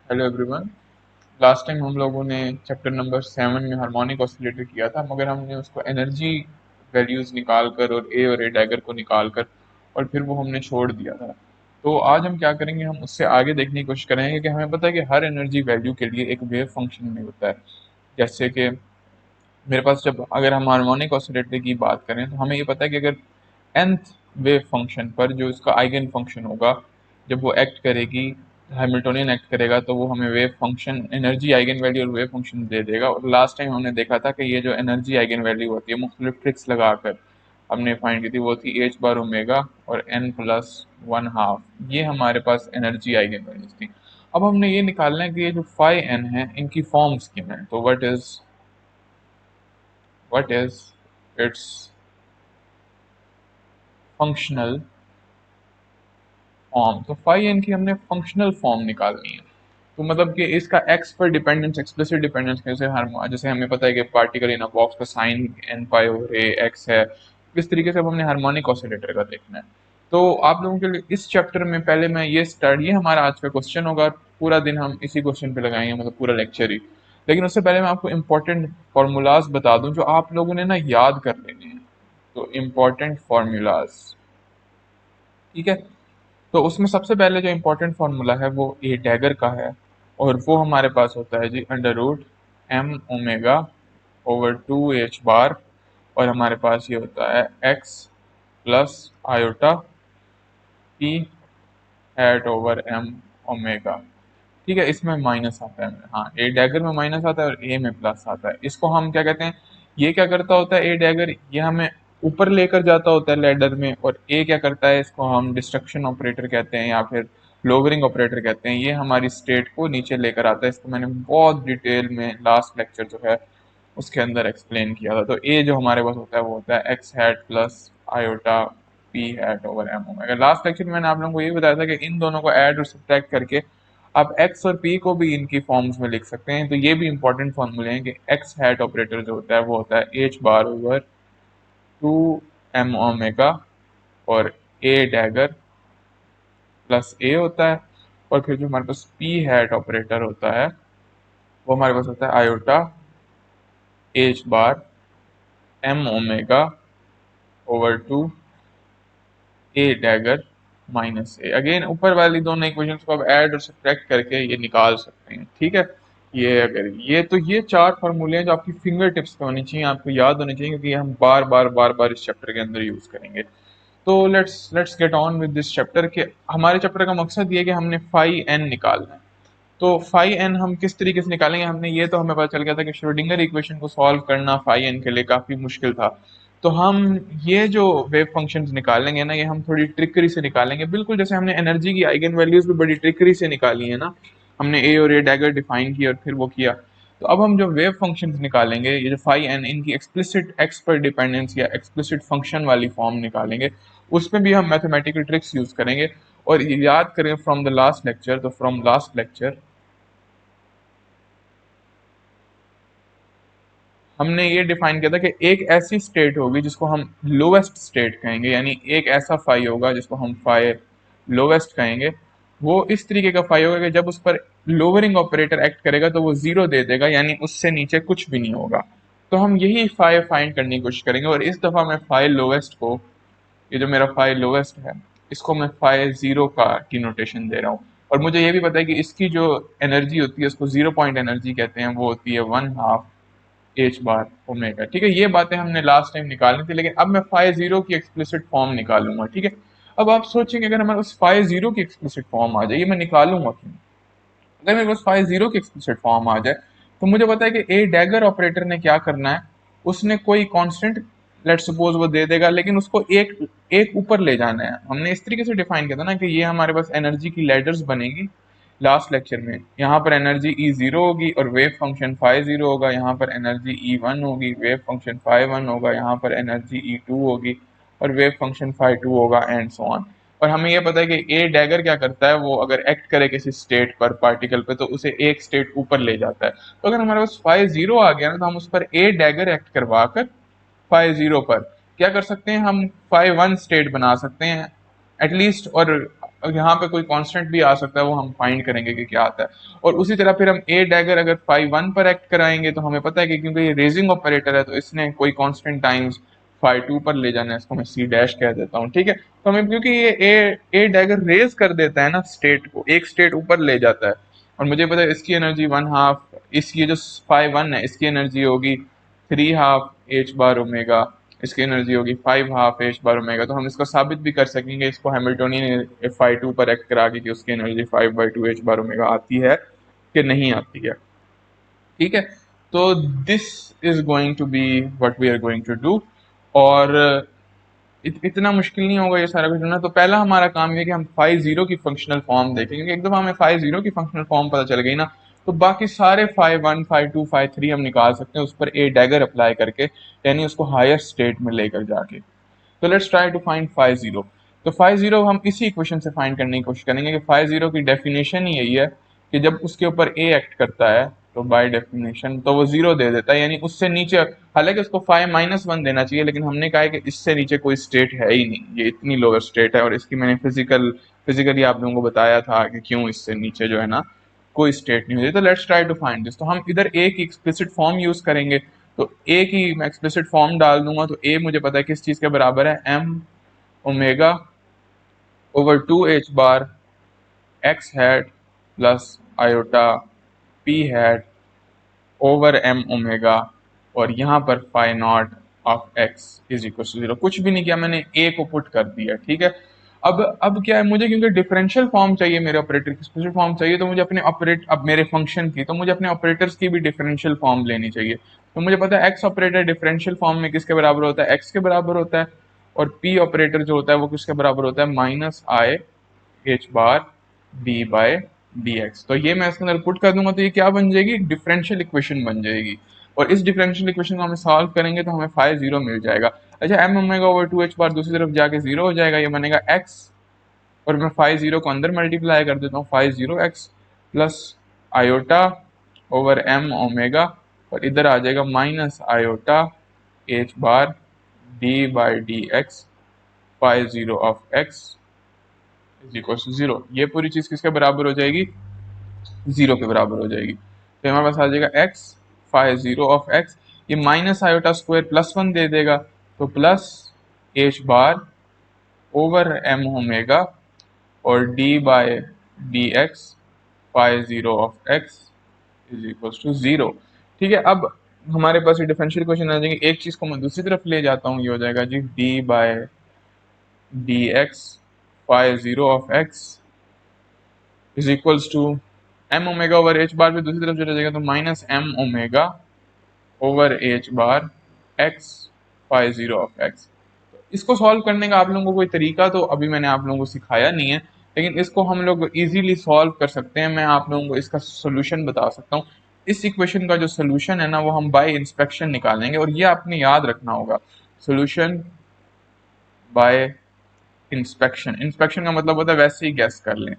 Hello everyone. Last time हम लोगों ने चैप्टर नंबर 7 में हार्मोनिक ऑसिलेटर किया था, मगर हमने उसको एनर्जी वैल्यूज निकाल कर और ए डैगर को निकाल कर और फिर वो हमने छोड़ दिया था। तो आज हम क्या करेंगे, हम उससे आगे देखने की कोशिश करेंगे कि हमें पता है कि हर एनर्जी वैल्यू के लिए एक वेव फंक्शन में होता है। जैसे कि मेरे पास जब अगर हम हार्मोनिक ऑसिलेटर की बात करें तो हमें ये पता है कि अगर nth वेव फंक्शन पर जो इसका आइगन फंक्शन होगा, जब वो एक्ट करेगी, हैमिल्टोनियन एक्ट करेगा, तो वो हमें wave function energy eigen value और वेव फंक्शन दे देगा। और लास्ट टाइम हमने देखा था कि ये जो एनर्जी आइगन वैल्यू होती है मुख्तलिफ ट्रिक्स लगाकर हमने फाइंड की थी, वो थी एच बार ओमेगा और n प्लस वन हाफ। ये हमारे पास एनर्जी आइगन वैल्यूज थी। अब हमने ये निकालना है कि ये जो फाई एन है इनकी फॉर्म्स क्या है। तो what is it's functional form. तो फाई एन की हमने फंक्शनल फॉर्म निकालनी है। तो मतलब कि इसका एक्स पर डिपेंडेंस, एक्सप्लिसिट डिपेंडेंस, जैसे हर जैसे हमें पता है कि पार्टिकल इन अ बॉक्स का साइन एन पाई ओवर ए एक्स है, इस तरीके से अब हमने हार्मोनिक ऑसिलेटर का देखना है। तो आप लोगों के लिए इस चैप्टर में पहले मैं ये हमारा आज का क्वेश्चन होगा, और पूरा दिन हम इसी क्वेश्चन पे लगाएंगे, मतलब पूरा लेक्चर ही। लेकिन उससे पहले मैं आपको इंपॉर्टेंट फार्मूलाज बता दूं जो आप लोगों ने ना याद कर लेने हैं। तो इम्पोर्टेंट फार्मूलाज, ठीक है। तो उसमें सबसे पहले जो इम्पोर्टेंट फार्मूला है वो ए डैगर का है, और वो हमारे पास होता है जी under root M omega over two H bar, और हमारे पास ये होता है X plus iota P hat over M omega. ठीक है, इसमें माइनस आता है, हाँ ए डैगर में माइनस आता है और ए में प्लस आता है। इसको हम क्या कहते हैं, ये क्या करता होता है ए डैगर, ये हमें ऊपर लेकर जाता होता है लैडर में, और ए क्या करता है, इसको हम डिस्ट्रक्शन ऑपरेटर कहते हैं या फिर लोअरिंग ऑपरेटर कहते हैं। ये हमारी स्टेट को नीचे लेकर आता है। इसको मैंने बहुत डिटेल में लास्ट लेक्चर जो है उसके अंदर एक्सप्लेन किया था। तो ए जो हमारे पास होता है वो होता है x hat plus iota P hat over M omega. Last lecture में मैंने आप लोगों को ये बताया था कि इन दोनों को ऐड और सब्ट्रैक्ट करके आप एक्स और पी को भी इनकी फॉर्म्स में लिख सकते हैं। तो ये भी इंपॉर्टेंट फॉर्मूले हैं कि एक्स हैट ऑपरेटर जो होता है वो होता है H bar over two M omega, और ए डैगर प्लस ए होता है, और फिर जो हमारे पास पी हैट ऑपरेटर होता है वो हमारे पास होता है iota H bar M omega over two A dagger minus a. Again ऊपर वाली दोनों इक्वेशंस को आप ऐड और सब्ट्रैक्ट करके ये निकाल सकते हैं, ठीक है। ये अगर ये चार फार्मूले हैं जो आपकी फिंगर टिप्स पे होनी चाहिए, आपको याद होनी चाहिए, क्योंकि ये हम बार बार इस चैप्टर के अंदर यूज करेंगे। तो let's get on with this chapter के हमारे चैप्टर का मकसद ये है कि हमने फाई एन निकालना है। तो फाई एन हम किस तरीके से निकालेंगे, हमने ये तो हमें पता चल गया था कि श्रोडिंगर इक्वेशन को सॉल्व करना फाई एन के लिए काफी मुश्किल था। तो हम ये जो वेव फंक्शंस निकालेंगे ना, ये हम थोड़ी ट्रिकरी से निकालेंगे, बिल्कुल जैसे हमने एनर्जी की आइगन वैल्यूज भी बड़ी ट्रिकरी से निकाली है ना। हमने ए और ए डैगर डिफाइन किया और फिर वो किया। तो अब हम जो वेव फंक्शंस निकालेंगे, ये जो फाई एन, इनकी एक्सप्लिसिट एक्स पर डिपेंडेंस या एक्सप्लिसिट फंक्शन वाली फॉर्म निकालेंगे, उसमें भी हम मैथमेटिकल ट्रिक्स यूज करेंगे। और याद करें फ्रॉम द लास्ट लेक्चर, तो फ्रॉम लास्ट लेक्चर हमने ये डिफाइन किया था कि एक ऐसी स्टेट होगी जिसको हम लोवेस्ट स्टेट कहेंगे, यानी एक ऐसा फाई होगा जिसको हम फाई लोवेस्ट कहेंगे। वो इस तरीके का फाई होगा कि जब उस पर लोअरिंग ऑपरेटर एक्ट करेगा तो वो जीरो दे देगा, यानी उससे नीचे कुछ भी नहीं होगा। तो हम यही फाई फाइंड करने की कोशिश करेंगे, और इस दफा मैं फाई लोवेस्ट को, ये जो मेरा फाई लोवेस्ट है, इसको मैं फाई जीरो का की नोटेशन दे रहा हूँ। और मुझे ये भी पता है कि इसकी जो एनर्जी होती है उसको जीरो पॉइंट एनर्जी कहते हैं, वो होती है one half H bar omega. ठीक है, ये बातें हमने लास्ट टाइम निकालनी थी, लेकिन अब मैं फाई जीरो की एक्सप्लिसिट फॉर्म निकालूंगा, ठीक है। अब आप सोचेंगे अगर हमारे पास फाई जीरो की एक्सप्लिसिट फॉर्म आ जाए, ये मैं निकालूंगा क्यों। अगर मेरे पास फाई जीरो की एक्सप्लिसिट फॉर्म आ जाए, तो मुझे पता है कि ए डैगर ऑपरेटर ने क्या करना है, उसने कोई कांस्टेंट लेट सपोज वो दे देगा, लेकिन उसको एक एक ऊपर ले जाना है। हमने इस तरीके से डिफाइन किया था ना कि ये हमारे पास एनर्जी की लैडर्स बनेगी लास्ट लेक्चर में। यहाँ पर एनर्जी ई जीरो होगी और वेव फंक्शन फाई जीरो होगा, यहाँ पर एनर्जी ई वन होगी, वेव फंक्शन फाई वन होगा, यहाँ पर एनर्जी ई टू होगी और वेव फंक्शन फाई टू होगा, एंड सो ऑन। और हमें यह पता है कि ए डैगर क्या करता है, वो अगर एक्ट करे किसी स्टेट पर, पार्टिकल पे, तो उसे एक स्टेट ऊपर ले जाता है। तो अगर हमारे पास फाई जीरो आ गया ना, तो हम उस पर ए डैगर एक्ट करवा कर फाई जीरो पर क्या कर सकते हैं, हम फाई वन स्टेट बना सकते हैं एटलीस्ट। और और यहाँ पे कोई कांस्टेंट भी आ सकता है, वो हम फाइंड करेंगे कि क्या आता है। और उसी तरह फिर हम ए डैगर अगर फाई 1 पर एक्ट कराएंगे तो हमें पता है कि क्योंकि ये रेजिंग ऑपरेटर है तो इसने कोई कांस्टेंट टाइम्स फाई 2 पर ले जाना है, इसको मैं सी डैश कह देता हूँ, ठीक है। तो हमें क्योंकि ये ए डैगर रेज कर देता है ना स्टेट को, एक स्टेट ऊपर ले जाता है, और मुझे पता है इसकी एनर्जी 1/2, इसकी जो फाई 1 है इसकी एनर्जी होगी 3/2 एच बार ओमेगा, इसकी एनर्जी होगी 5/2 एच बार ओमेगा। तो हम इसको साबित भी कर सकेंगे इसको हैमिल्टोनियन फाई 2 पर एक्ट करा के कि उसकी एनर्जी 5/2 एच बार ओमेगा आती है कि नहीं आती है, ठीक है। तो this is going to be what we are going to do. और इतना मुश्किल नहीं होगा ये सारा कुछ ना। तो पहला हमारा काम ये कि हम फाई जीरो की फंक्शनल फॉर्म देखें, क्योंकि एक दफा हमें फाई जीरो की फंक्शनल फॉर्म पता चल गई ना, तो बाकी सारे फाई 1 फाई 2 फाई 3 हम निकाल सकते हैं उस पर ए डैगर अप्लाई करके, यानी उसको हायर स्टेट में लेकर जाके। तो let's try to find phi zero. तो फाई जीरो हम इसी इक्वेशन से फाइंड करने की कोशिश करेंगे कि फाई जीरो की डेफिनेशन ही यही है कि जब उसके ऊपर ए एक्ट करता है तो बाय डेफिनेशन तो वो जीरो दे देता है, यानी उससे नीचे, हालांकि उसको फाई -1 देना चाहिए, लेकिन हमने कहा है कि इससे नीचे कोई स्टेट है ही नहीं, ये इतनी लोअर स्टेट है। और इसकी मैंने फिजिकली आप लोगों को बताया था कि क्यों इससे नीचे जो है ना कोई स्टेट नहीं होती। तो let's try to find this. तो हम इधर ए की एक्सप्लिसिट फॉर्म यूज करेंगे। तो ए की मैं एक्सप्लिसिट फॉर्म डाल दूंगा, तो ए मुझे पता है किस चीज के बराबर है, M omega over 2 H bar X hat plus iota P hat over M omega, और यहाँ पर phi nought of x is equal to zero. कुछ भी नहीं किया मैंने, ए को पुट कर दिया, ठीक है। अब क्या है, मुझे क्योंकि डिफरेंशियल फॉर्म चाहिए, मेरे ऑपरेटर की स्पेशल फॉर्म चाहिए, तो मुझे अपने ऑपरेट अब मेरे फंक्शन की, तो मुझे अपने ऑपरेटर्स की भी डिफरेंशियल फॉर्म लेनी चाहिए। तो मुझे पता है एक्स ऑपरेटर डिफरेंशियल फॉर्म में किसके बराबर होता है, एक्स के बराबर होता है। और पी ऑपरेटर जो होता है वो किसके बराबर होता है, -i h bar D by D X. तो ये मैं इसके अंदर पुट कर दूंगा, तो ये क्या बन जाएगी, एक डिफरेंशियल इक्वेशन बन जाएगी। और इस डिफरेंशियल इक्वेशन को हमें सॉल्व करेंगे तो हमें फाई जीरो मिल जाएगा। अच्छा, एम ओमेगा ओवर 2 h बार दूसरी तरफ जाके जीरो हो जाएगा, ये बनेगा एक्स, और मैं फाई जीरो को अंदर मल्टीप्लाई कर देता हूँ, phi zero x plus iota over M omega, और इधर आ जाएगा -iota H bar d by D x phi zero of x is equal to zero. ये पूरी चीज किसके बराबर हो जाएगी, जीरो के बराबर हो जाएगी। तो हमारे पास आ जाएगा x phi zero of x, ये माइनस आयोटा स्क्वायर +1 दे देगा, तो plus h bar over M omega और d by D x phi zero of x is equal to zero, ठीक है। अब हमारे पास ये डिफरेंशियल इक्वेशन आ जाएंगे, एक चीज को मैं दूसरी तरफ ले जाता हूँ, ये हो जाएगा जी D by D x phi zero of x is equals to M omega over H bar भी दूसरी तरफ चला जाएगा, तो -m omega over H bar X phi zero of X. इसको सॉल्व करने का आप लोगों को कोई तरीका तो अभी मैंने आप लोगों को सिखाया नहीं है, लेकिन इसको हम लोग इजीली सॉल्व कर सकते हैं। मैं आप लोगों को इसका सोल्यूशन बता सकता हूँ। इस इक्वेशन का जो सोल्यूशन है ना वो हम बाय इंस्पेक्शन निकालेंगे, और ये आपने याद रखना होगा, सोल्यूशन बाय इंस्पेक्शन। इंस्पेक्शन का मतलब होता है वैसे ही गैस कर लें।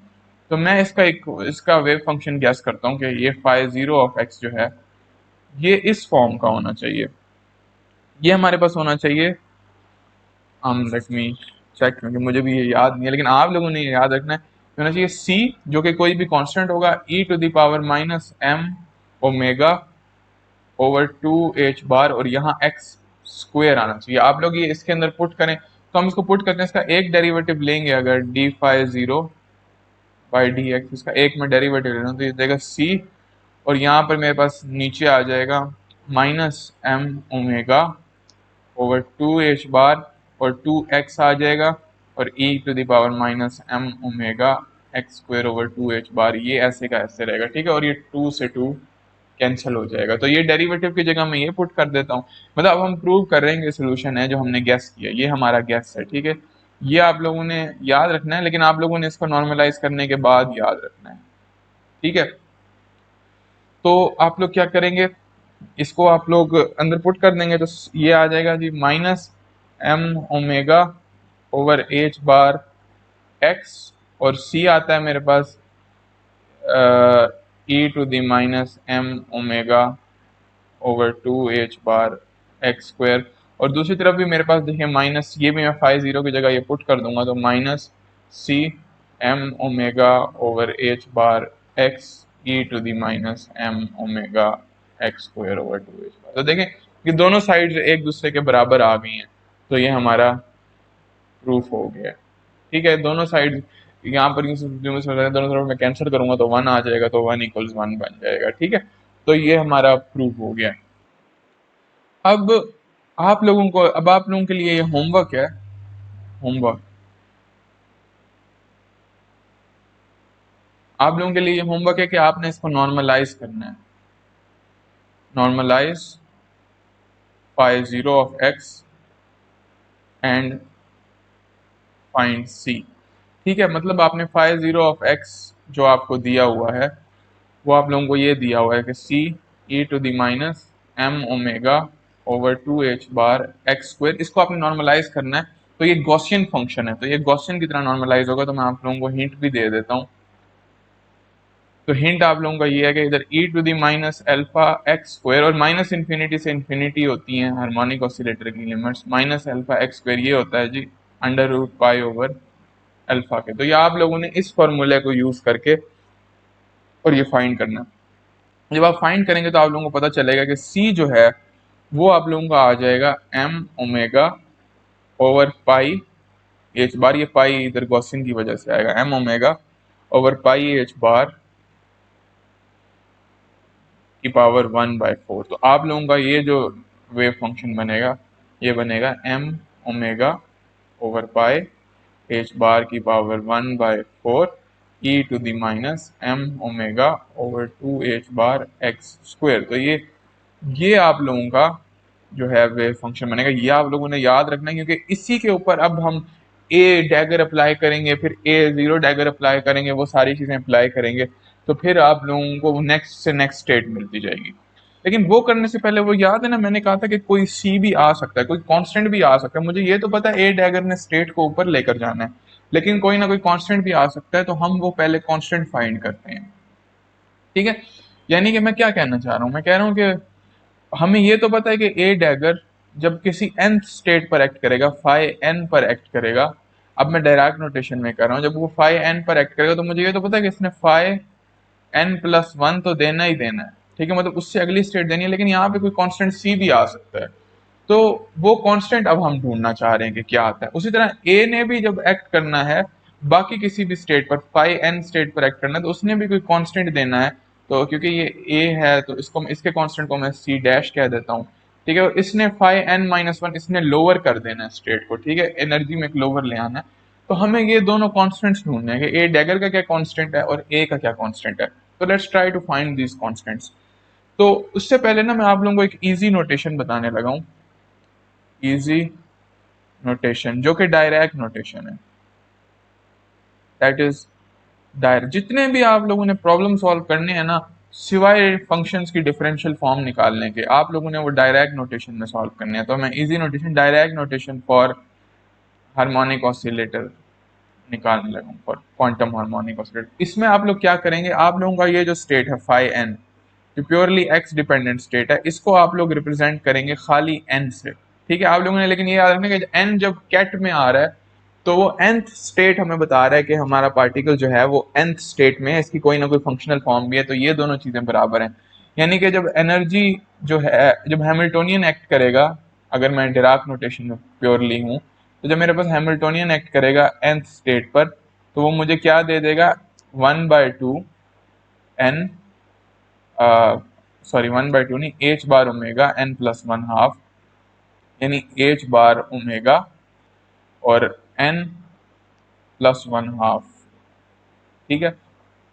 तो मैं इसका वेव फंक्शन गैस करता हूँ कि ये फाई जीरो ऑफ एक्स जो है ये इस फॉर्म का होना चाहिए, ये हमारे पास होना चाहिए। लेट मी चेक, क्योंकि मुझे भी ये याद नहीं है, लेकिन आप लोगों ने ये याद रखना है, होना चाहिए सी जो कि कोई भी कांस्टेंट होगा e⁻⁻m ओमेगा ओवर 2 h बार, और यहाँ x स्क्वायर आना चाहिए। आप लोग ये इसके अंदर पुट करें, तो हम इसको पुट करते हैं, इसका एक डेरिवेटिव लेंगे अगर d phi zero by D x, इसका एक में डेरिवेटिव ले रहा हूँ तो ये देगा सी, और यहाँ पर मेरे पास नीचे आ जाएगा -m ओमेगा ओवर 2 h बार, और 2x आ जाएगा, और e⁻⁻m omega x square over 2 h बार, ये ऐसे का ऐसे रहेगा, ठीक है। और ये 2 से 2 कैंसिल हो जाएगा, तो ये डेरिवेटिव की जगह मैं ये पुट कर देता हूँ। मतलब अब हम प्रूव कर रहे हैं कि सोल्यूशन है जो हमने गैस किया, ये हमारा गैस है, ठीक है। ये आप लोगों ने याद रखना है, लेकिन आप लोगों ने इसको नॉर्मलाइज करने के बाद याद रखना है, ठीक है। तो आप लोग क्या करेंगे, इसको आप लोग अंदर पुट कर देंगे, तो ये आ जाएगा जी -m omega over H bar x, और सी आता है मेरे पास e⁻⁻m ओमेगा ओवर 2 h बार एक्स स्क्वायर। और दूसरी तरफ भी मेरे पास देखिए माइनस, ये भी मैं फाई जीरो की जगह ये पुट कर दूंगा, तो -c m omega over H bar x E to the minus M omega x square over 2h bar. तो देखें कि दोनों साइड एक दूसरे के बराबर आ गई हैं, तो ये हमारा प्रूफ हो गया। ठीक है, दोनों साइड यहाँ पर दोनों तरफ मैं कैंसिल करूंगा तो 1 आ जाएगा, तो 1 = 1 बन जाएगा। ठीक है, तो ये हमारा प्रूफ हो गया। अब आप लोगों के लिए ये होमवर्क है। होमवर्क आप लोगों के लिए ये होमवर्क है कि आपने इसको नॉर्मलाइज करना है। Normalise phi 0 of X and find C. ठीक है, मतलब आपने फाइ 0 ऑफ एक्स जो आपको दिया हुआ है वो आप लोगों को ये दिया हुआ है कि C E to the minus M omega over 2h bar X square, इसको आपने नॉर्मलाइज करना है। तो ये गॉसियन फंक्शन है, तो ये गॉसियन की तरह नॉर्मलाइज होगा। तो मैं आप लोगों को हिंट भी दे देता हूँ। तो हिंट आप लोगों का ये है कि इधर E to the minus alpha X square, और माइनस इन्फिनिटी से इन्फिनिटी होती है हार्मोनिक ऑसिलेटर की limits, minus alpha X square ये होता है जी under root pi over alpha के। तो ये आप लोगों ने इस फॉर्मूले को यूज करके और ये फाइंड करना है। जब आप फाइंड करेंगे तो आप लोगों को पता चलेगा कि सी जो है वो आप लोगों का आ जाएगा M omega over pi H bar, ये पाई इधर गॉसियन की वजह से आएगा, M omega over pi H bar की पावर 1/4। तो आप लोगों का ये जो वेव फंक्शन बनेगा ये बनेगा M omega over pi H bar की power 1/4 E to the minus M omega over 2h bar X square. तो ये आप लोगों का जो है वेव फंक्शन बनेगा। ये आप लोगों ने याद रखना है, क्योंकि इसी के ऊपर अब हम ए डैगर अप्लाई करेंगे, फिर ए जीरो डैगर अप्लाई करेंगे, वो सारी चीजें अप्लाई करेंगे, तो फिर आप लोगों को नेक्स्ट से नेक्स्ट स्टेट मिलती जाएगी। लेकिन वो करने से पहले वो याद है ना, मैंने कहा था कि कोई सी भी आ सकता है, कोई कांस्टेंट भी आ सकता है। मुझे ये तो पता है ए डैगर ने स्टेट को ऊपर लेकर जाना है, लेकिन कोई ना कोई कांस्टेंट भी आ सकता है, तो हम वो पहले कांस्टेंट फाइंड करते हैं। ठीक है, यानी कि मैं क्या कहना चाह रहा हूँ, मैं कह रहा हूँ कि हमें ये तो पता है कि ए डैगर जब किसी nth स्टेट पर एक्ट करेगा, फाइ n पर एक्ट करेगा। अब मैं डायरेक्ट नोटेशन में कर रहा हूँ, जब वो फाइ n पर एक्ट करेगा तो मुझे ये तो पता है कि इसने फाइ n+1 तो देना ही देना है। ठीक है, मतलब उससे अगली स्टेट देनी है, लेकिन यहाँ पे कोई कांस्टेंट सी भी आ सकता है। तो वो कांस्टेंट अब हम ढूंढना चाह रहे हैं कि क्या आता है। उसी तरह ए ने भी जब एक्ट करना है बाकी किसी भी स्टेट पर, फाइ n स्टेट पर एक्ट करना है, तो उसने भी कोई कांस्टेंट देना है। तो क्योंकि ये ए है तो इसके कांस्टेंट को मैं सी डैश कह देता हूँ। ठीक है, और इसने फाइ n-1 इसने लोअर कर देना है स्टेट को। ठीक है, एनर्जी में एक लोअर ले आना है। तो हमें ये दोनों कॉन्स्टेंट्स ढूंढने हैं कि ए डैगर का क्या कांस्टेंट है और ए का क्या कांस्टेंट है। तो let's try to find these constants. तो उससे पहले ना मैं आप लोगों को एक इजी नोटेशन बताने लगा हूँ। इजी नोटेशन जो कि डायरेक्ट नोटेशन है, दैट इज डायरेक्ट। जितने भी आप लोगों ने प्रॉब्लम सॉल्व करने हैं ना, सिवाय फंक्शंस की डिफरेंशियल फॉर्म निकालने के, आप लोगों ने वो डायरेक्ट नोटेशन में सॉल्व करने हैं। तो मैं easy notation, direct notation for harmonic oscillator निकालने लगा हूँ, फॉर क्वांटम हार्मोनिक ऑसिलेटर। इसमें आप लोग क्या करेंगे, आप लोगों का ये जो स्टेट है फाइ n, जो प्योरली एक्स डिपेंडेंट स्टेट है, इसको आप लोग रिप्रेजेंट करेंगे खाली n से। ठीक है, आप लोगों ने लेकिन ये याद रखना कि n जब कैट में आ रहा है तो वो nth स्टेट हमें बता रहा है कि हमारा पार्टिकल जो है वो nth स्टेट में है, इसकी कोई ना कोई फंक्शनल फॉर्म भी है। तो ये दोनों चीजें बराबर हैं, यानी कि जब एनर्जी जो है, जब हैमिल्टोनियन एक्ट करेगा, अगर मैं डिराक नोटेशन में प्योरली हूँ, तो जब मेरे पास हैमिल्टोनियन एक्ट करेगा nth स्टेट पर, तो वो मुझे क्या दे देगा, 1/2 n, सॉरी 1/2 नहीं, एच बार ओमेगा n+1/2, यानी एच बार ओमेगा और n+1/2। ठीक है,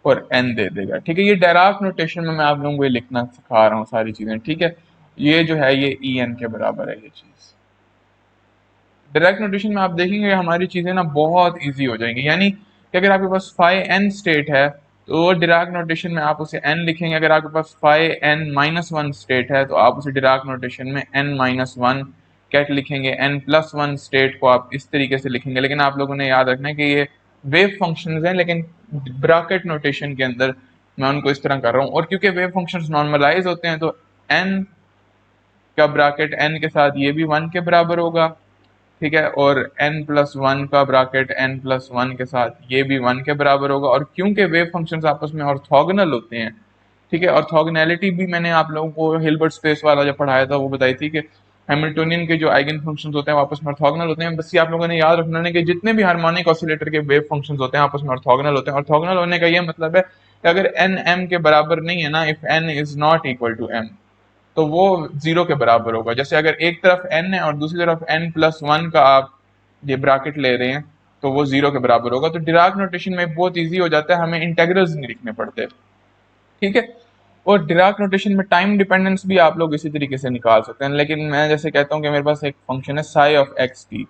और n दे देगा। ठीक है, ये डायराक नोटेशन में मैं आप लोगों को ये लिखना सिखा रहा हूँ सारी चीजें। ठीक है, ये जो है ये ई एन के बराबर है ये चीज। डायरेक्ट नोटेशन में आप देखेंगे हमारी चीजें ना बहुत इजी हो जाएंगी। यानी कि अगर आपके पास फाइ n स्टेट है तो डिराक नोटेशन में आप उसे n लिखेंगे। अगर आपके पास फाइ n-1 स्टेट है तो आप उसे डिराक नोटेशन में n-1 कैट लिखेंगे। n+1 स्टेट को आप इस तरीके से लिखेंगे। लेकिन आप लोगों ने याद रखना है कि ये वेव फंक्शंस हैं, लेकिन ब्रैकेट नोटेशन के अंदर मैं उनको इस तरह कर रहा हूँ। और क्योंकि वेव फंक्शंस नॉर्मलाइज होते हैं तो n का ब्रैकेट n के साथ ये भी 1 के बराबर होगा, ठीक है, और n+1 का ब्रैकेट n+1 के साथ ये भी 1 के बराबर होगा। और क्योंकि वेव फंक्शंस आपस में ऑर्थोगोनल होते हैं, ठीक है, ऑर्थोगोनैलिटी भी मैंने आप लोगों को हिल्बर्ट स्पेस वाला जब पढ़ाया था वो बताई थी कि हैमिल्टोनियन के जो आइगन फंक्शंस होते हैं वो आपस में ऑर्थोगोनल होते हैं। बस ये आप लोगों ने याद रखना है कि जितने भी हार्मोनिक ऑसिलेटर के वेव फंक्शंस होते हैं आपस में ऑर्थोगोनल होते हैं। ऑर्थोगोनल होने का ये मतलब है कि अगर n m के बराबर नहीं है ना, if n is not equal to m, तो वो जीरो के बराबर होगा। जैसे अगर एक तरफ n है और दूसरी तरफ n+1 का आप ये ब्रैकेट ले रहे हैं तो वो जीरो के बराबर होगा। तो डिराक नोटेशन में बहुत इजी हो जाता है, हमें इंटेग्रल्स नहीं लिखने पड़ते, ठीक है। और डिराक नोटेशन में टाइम डिपेंडेंस भी आप लोग इसी तरीके से निकाल सकते हैं, लेकिन मैं जैसे कहता हूँ कि मेरे पास एक फंक्शन है साई ऑफ एक्स टी,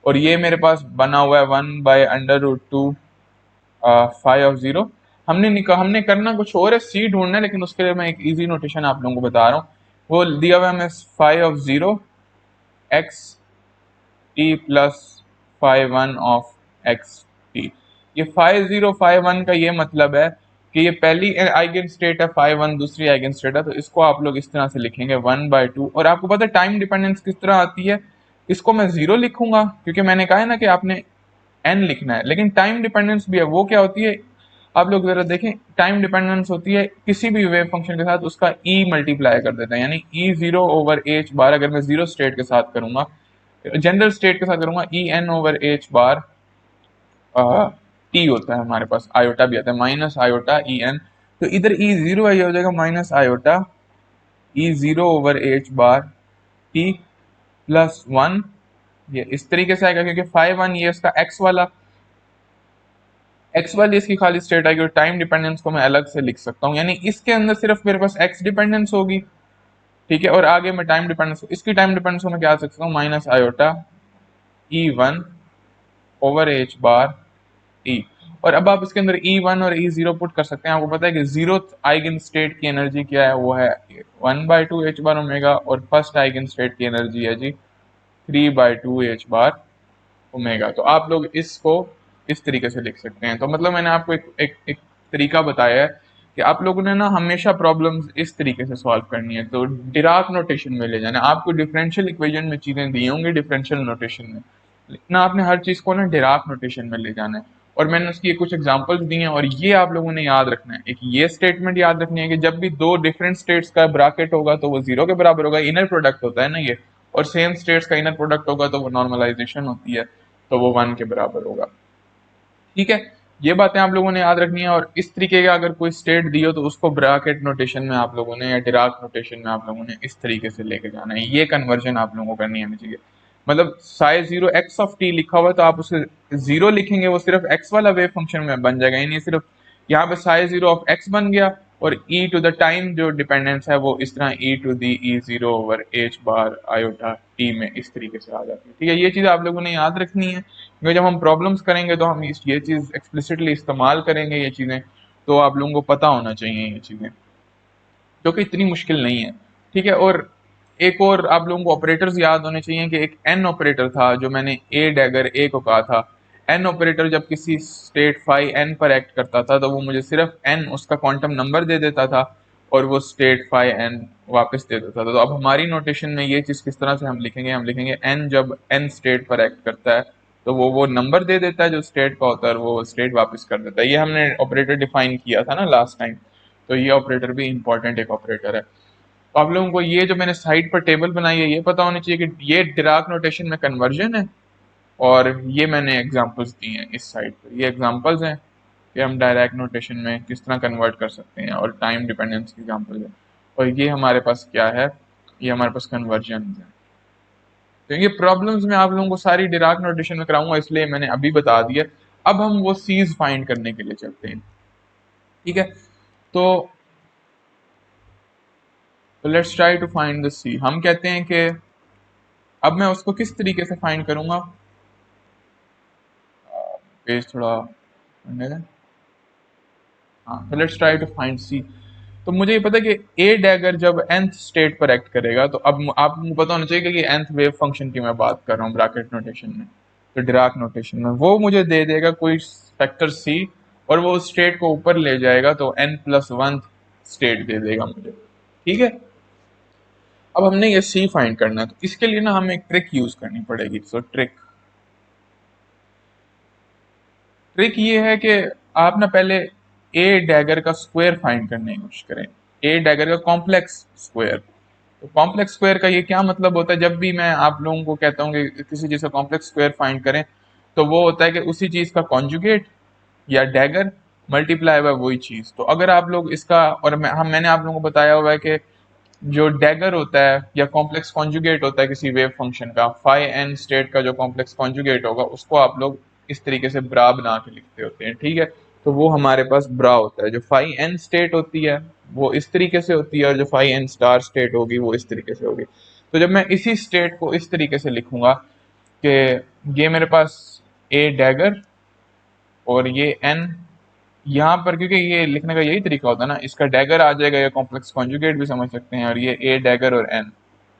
और ये मेरे पास बना हुआ है 1/√2 फाई ऑफ जीरो। हमने करना कुछ और है, सी ढूंढना है, लेकिन उसके लिए मैं एक इजी नोटेशन आप लोगों को बता रहा हूँ। वो दिया हुआ है हमें phi of zero x t plus phi one of x t. ये फाई जीरो फाई वन का ये मतलब है कि ये पहली आइगन स्टेट है फाई वन, दूसरी आइगन स्टेट है, तो इसको आप लोग इस तरह से लिखेंगे 1/2। और आपको पता है टाइम डिपेंडेंस किस तरह आती है, इसको मैं जीरो लिखूंगा क्योंकि मैंने कहा है ना कि आपने एन लिखना है, लेकिन टाइम डिपेंडेंस भी है। वो क्या होती है आप लोग जरा देखें, टाइम डिपेंडेंस होती है किसी भी वेव फंक्शन के साथ उसका ई मल्टीप्लाई कर देते हैं, यानी E0/h बार अगर मैं जीरो स्टेट के साथ करूंगा, जनरल स्टेट के साथ करूंगा, En/h बार टी होता है हमारे पास, आयोटा भी आता है माइनस आयोटा En। तो इधर E0 है, ये हो जाएगा माइनस आयोटा E0/h बार टी प्लस वन। ये इस तरीके से आएगा क्योंकि फाइव वन ये उसका एक्स वाली इसकी खाली स्टेट आएगी, और टाइम डिपेंडेंस को मैं अलग से लिख सकता हूँ, यानी इसके अंदर सिर्फ मेरे पास एक्स डिपेंडेंस होगी, ठीक है। और आगे मैं टाइम डिपेंडेंस, इसकी टाइम डिपेंडेंस को मैं क्या सकता हूँ, माइनस आयोटा E1/h बार टी। और अब आप इसके अंदर E1 और E0 पुट कर सकते हैं। आपको पता है कि जीरो आइगन स्टेट की एनर्जी क्या है, वो है 1/2h बार ओमेगा, और फर्स्ट आइगन स्टेट की एनर्जी है जी 3/2h बार ओमेगा। तो आप लोग इसको इस तरीके से लिख सकते हैं। तो मतलब मैंने आपको एक तरीका बताया है कि आप लोगों ने ना हमेशा प्रॉब्लम्स इस तरीके से सॉल्व करनी है, तो डिराक नोटेशन में ले जाना है। आपको डिफरेंशियल इक्वेशन में चीजें दी होंगी डिफरेंशियल नोटेशन में, लेकिन आपने हर चीज को ना डिराक नोटेशन में ले जाना है। और मैंने उसकी कुछ एग्जांपल्स दी हैं, और ये आप लोगों ने याद रखना है। एक ये स्टेटमेंट याद रखनी है कि जब भी दो डिफरेंट स्टेट्स का ब्रैकेट होगा तो वो जीरो के बराबर होगा, इनर प्रोडक्ट होता है ना ये, और सेम स्टेट्स का इनर प्रोडक्ट होगा तो वो नॉर्मलाइजेशन होती है, तो वो 1 के बराबर होगा, ठीक है। ये बातें आप लोगों ने याद रखनी है। और इस तरीके का अगर कोई स्टेट दी हो तो उसको ब्रैकेट नोटेशन में आप लोगों ने या डिराक नोटेशन में आप लोगों ने इस तरीके से लेके जाना है। ये कन्वर्जन आप लोगों को करनी आनी चाहिए। मतलब size zero x of T लिखा हुआ है तो आप उसे जीरो लिखेंगे, वो सिर्फ एक्स वाला वेव फंक्शन में बन जाएगा, यानी सिर्फ यहाँ पे साइज जीरो ऑफ एक्स बन गया, और ई टू द टाइम जो डिपेंडेंस है वो इस तरह E⁻⁰ आयोटा टी में इस तरीके से आ जाती है, ठीक है। ये चीज़ आप लोगों ने याद रखनी है क्योंकि जब हम प्रॉब्लम्स करेंगे तो हम ये चीज़ एक्सप्लिसिटली इस्तेमाल करेंगे, ये चीज़ें तो आप लोगों को पता होना चाहिए ये चीज़ें, जो कि इतनी मुश्किल नहीं है, ठीक है। और एक और आप लोगों को ऑपरेटर्स याद होने चाहिए कि एक एन ऑपरेटर था जो मैंने ए डैगर ए को कहा था। एन ऑपरेटर जब किसी स्टेट फाई एन पर एक्ट करता था तो वो मुझे सिर्फ एन उसका क्वांटम नंबर दे देता था, और वो स्टेट फाई एन वापस दे देता था। तो अब हमारी नोटेशन में ये चीज़ किस तरह से हम लिखेंगे एन जब एन स्टेट पर एक्ट करता है तो वो नंबर दे देता है जो स्टेट का होता है, और वो स्टेट वापस कर देता है। ये हमने ऑपरेटर डिफाइन किया था ना लास्ट टाइम, तो ये ऑपरेटर भी इंपॉर्टेंट एक ऑपरेटर है। तो आप लोगों को ये जो मैंने साइड पर टेबल बनाई है ये पता होनी चाहिए कि ये डिराक नोटेशन में कन्वर्जन है, और ये मैंने एग्जांपल्स दी हैं इस साइड पर, ये एग्जांपल्स हैं कि हम डायरेक्ट नोटेशन में किस तरह कन्वर्ट कर सकते हैं, और टाइम डिपेंडेंस की एग्जांपल है। और ये हमारे पास क्या है, ये हमारे पास कन्वर्जन है। तो ये प्रॉब्लम्स मैं आप लोगों को सारी डिराक नोटेशन में कराऊंगा, इसलिए मैंने अभी बता दिया। अब हम वो सीज फाइंड करने के लिए चलते हैं, ठीक है। तो let's try to find the C. हम कहते हैं कि अब मैं उसको किस तरीके से फाइंड करूंगा, पेज थोड़ा बनने दें। हाँ, तो लेट्स ट्राई टू फाइंड सी। तो मुझे ये पता है कि ए डैगर जब nth स्टेट पर एक्ट करेगा, तो अब आपको पता होना चाहिए कि nth वेव फंक्शन की मैं बात कर रहा हूँ ब्रैकेट नोटेशन में, तो डिराक नोटेशन में वो मुझे दे देगा कोई फैक्टर सी, और वो उस स्टेट को ऊपर ले जाएगा तो n+1 स्टेट दे देगा मुझे, ठीक है। अब हमने ये सी फाइंड करना है, तो इसके लिए ना हमें एक ट्रिक यूज करनी पड़ेगी। तो ट्रिक ये है कि आप ना पहले ए डैगर का स्क्वायर फाइंड करने की कोशिश करें, ए डैगर का कॉम्प्लेक्स स्क्वायर। तो कॉम्प्लेक्स स्क्वायर का ये क्या मतलब होता है, जब भी मैं आप लोगों को कहता हूँ कि किसी चीज का कॉम्प्लेक्स स्क्वायर फाइंड करें, तो वो होता है कि उसी चीज का कॉन्जुगेट या डैगर मल्टीप्लाई बाय वही चीज। तो अगर आप लोग इसका, और मैंने आप लोगों को बताया हुआ है कि जो डैगर होता है या कॉम्प्लेक्स कॉन्जुगेट होता है किसी वेव फंक्शन का, फाई एन स्टेट का जो कॉम्प्लेक्स कॉन्जुगेट होगा उसको आप लोग इस तरीके से ब्रा बना के लिखते होते हैं, ठीक है। तो वो हमारे पास ब्रा होता है। जो फाई एन स्टेट होती है वो इस तरीके से होती है, और जो फाई एन स्टार स्टेट होगी वो इस तरीके से होगी। तो जब मैं इसी स्टेट को इस तरीके से लिखूंगा कि ये मेरे पास ए डैगर और ये एन, यहाँ पर क्योंकि ये लिखने का यही तरीका होता है ना, इसका डैगर आ जाएगा या कॉम्प्लेक्स कॉन्जुगेट भी समझ सकते हैं, और ये ए डैगर और एन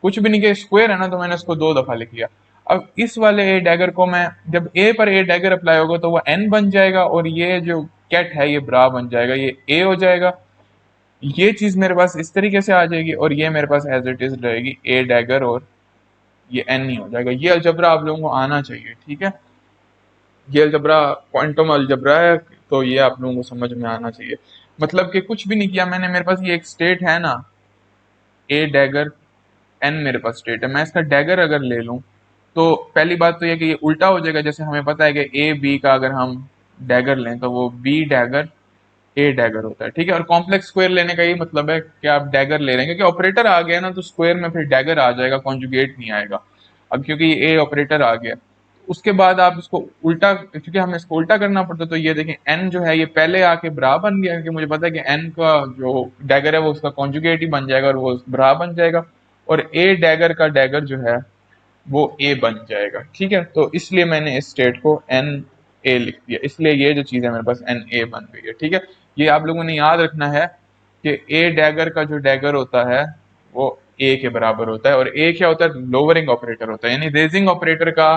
कुछ भी नहीं, के स्क्वायर है ना, तो मैंने इसको दो दफा लिख लिया। अब इस वाले ए डैगर को मैं, जब ए पर ए डैगर अप्लाई होगा तो वो एन बन जाएगा, और ये जो कैट है ये ब्रा बन जाएगा, ये ए हो जाएगा। ये चीज मेरे पास इस तरीके से आ जाएगी, और ये मेरे पास एज इट इज रहेगी ए डैगर और ये एन ही हो जाएगा। ये अलजबरा आप लोगों को आना चाहिए, ठीक है। ये अलजबरा क्वांटम अलजबरा है, तो ये आप लोगों को समझ में आना चाहिए। मतलब कि कुछ भी नहीं किया मैंने, मेरे पास ये एक स्टेट है ना, ए डैगर एन मेरे पास स्टेट है। मैं इसका डैगर अगर ले लूं, तो पहली बात तो ये कि ये उल्टा हो जाएगा। जैसे हमें पता है कि ए बी का अगर हम डैगर लें तो वो बी डैगर ए डैगर होता है, ठीक है। और कॉम्प्लेक्स स्क्वायर लेने का ये मतलब है कि आप डैगर ले रहे हैं, क्योंकि ऑपरेटर आ गया ना तो स्क्वायर में फिर डैगर आ जाएगा, कॉन्जुगेट नहीं आएगा। अब क्योंकि ए ऑपरेटर आ गया, उसके बाद आप इसको उल्टा, क्योंकि हमें इसको उल्टा करना पड़ता, तो ये देखें एन जो है ये पहले आके ब्रा बन गया, क्योंकि मुझे पता है कि एन का जो डैगर है वो उसका कॉन्जुगेट ही बन जाएगा और वो ब्रा बन जाएगा। और ए डैगर का डैगर जो है वो ए बन जाएगा, ठीक है। तो इसलिए मैंने इस स्टेट को एन ए लिख दिया, इसलिए ये जो चीज है मेरे पास एन ए बन गई है, ठीक है। ये आप लोगों ने याद रखना है कि ए डैगर का जो डैगर होता है वो ए के बराबर होता है, और ए क्या होता है, लोअरिंग ऑपरेटर होता है। यानी रेजिंग ऑपरेटर का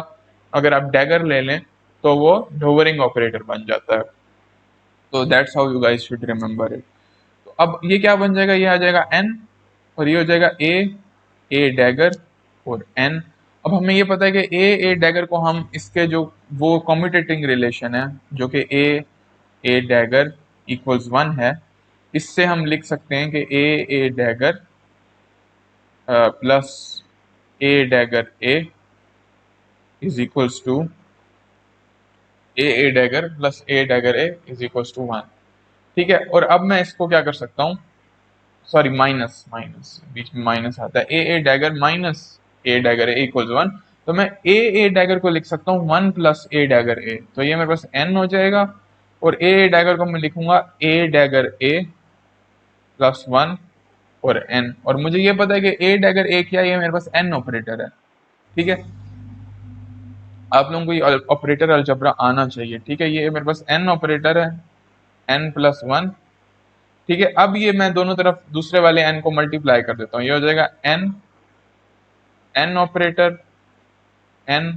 अगर आप डैगर ले लें तो वो लोअरिंग ऑपरेटर बन जाता है। तो that's how you guys should remember it. तो अब ये क्या बन जाएगा, ये आ जाएगा एन, और ये हो जाएगा ए डैगर और एन। अब हमें ये पता है कि ए डैगर को हम इसके जो वो कम्यूटेटिंग रिलेशन है, जो कि ए डैगर इक्वल्स वन है, इससे हम लिख सकते हैं कि A dagger plus A dagger A is equals to A dagger plus A dagger A is equals to one, ठीक है। और अब मैं इसको क्या कर सकता हूँ, सॉरी माइनस माइनस बीच में माइनस आता है, ए डैगर माइनस ए डैगर ए इक्वल्स वन। तो मैं ए डैगर को लिख सकता हूँ वन प्लस ए डैगर ए, तो ये मेरे पास एन हो जाएगा। और ए डैगर को मैं लिखूंगा ए डैगर ए प्लस वन और एन। और मुझे ये पता है कि ए डैगर ए क्या है, ये मेरे पास एन ऑपरेटर है, ठीक है। आप लोगों को ये ऑपरेटर अलजबरा आना चाहिए, ठीक है। ये मेरे पास एन ऑपरेटर है, एन प्लस वन, ठीक है। अब ये मैं दोनों तरफ दूसरे वाले एन को मल्टीप्लाई कर देता हूँ, ये हो जाएगा N N operator N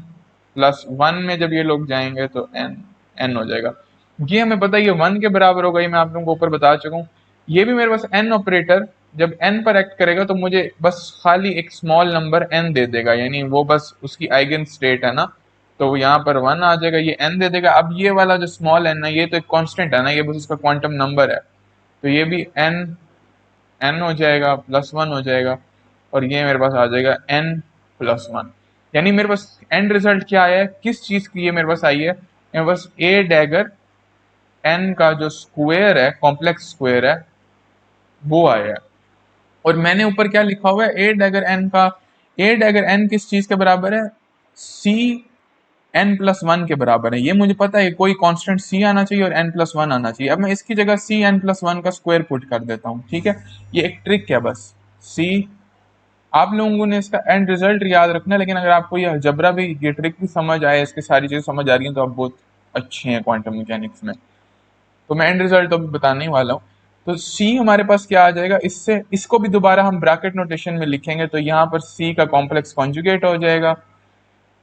plus one में जब ये लोग जाएंगे तो एन एन हो जाएगा। ये हमें पता है ये वन के बराबर होगा, ये मैं आप लोगों को ऊपर बता चुका हूँ। ये भी मेरे पास एन ऑपरेटर जब एन पर एक्ट करेगा तो मुझे बस खाली एक स्मॉल नंबर एन दे देगा, यानी वो बस उसकी आइगन स्टेट है ना, तो यहाँ पर वन आ जाएगा, ये एन दे देगा। अब ये वाला जो स्मॉल एन है ये तो एक कांस्टेंट है ना, ये बस उसका क्वांटम नंबर है, तो ये भी एन एन हो जाएगा प्लस वन हो जाएगा, और ये मेरे पास आ जाएगा एन प्लस वन। यानी मेरे पास एंड रिजल्ट क्या आया है, किस चीज की ये मेरे पास आई है, मेरे पास ए डैगर एन का जो स्क्वायर है, कॉम्प्लेक्स स्क्वायर है, वो आया है। और मैंने ऊपर क्या लिखा हुआ है, ए डैगर एन का, ए डैगर एन किस चीज के बराबर है, सी एन प्लस वन के बराबर है। ये मुझे पता है कोई कांस्टेंट सी आना चाहिए और एन प्लस वन आना चाहिए। अब मैं इसकी जगह सी एन प्लस वन का स्क्वायर पुट कर देता हूँ, ठीक है। ये एक ट्रिक है बस, सी, आप लोगों ने इसका एंड रिजल्ट याद रखना है, लेकिन अगर आपको ये अलजबरा भी, ये ट्रिक भी समझ आए, इसकी सारी चीजें समझ आ रही हैं, तो आप बहुत अच्छे हैं क्वांटम मैकेनिक्स में। तो मैं एंड रिजल्ट तो अभी बताने ही वाला हूँ। तो सी हमारे पास क्या आ जाएगा, इससे इसको भी दोबारा हम ब्रैकेट नोटेशन में लिखेंगे, तो यहाँ पर सी का कॉम्प्लेक्स कॉन्जुगेट हो जाएगा,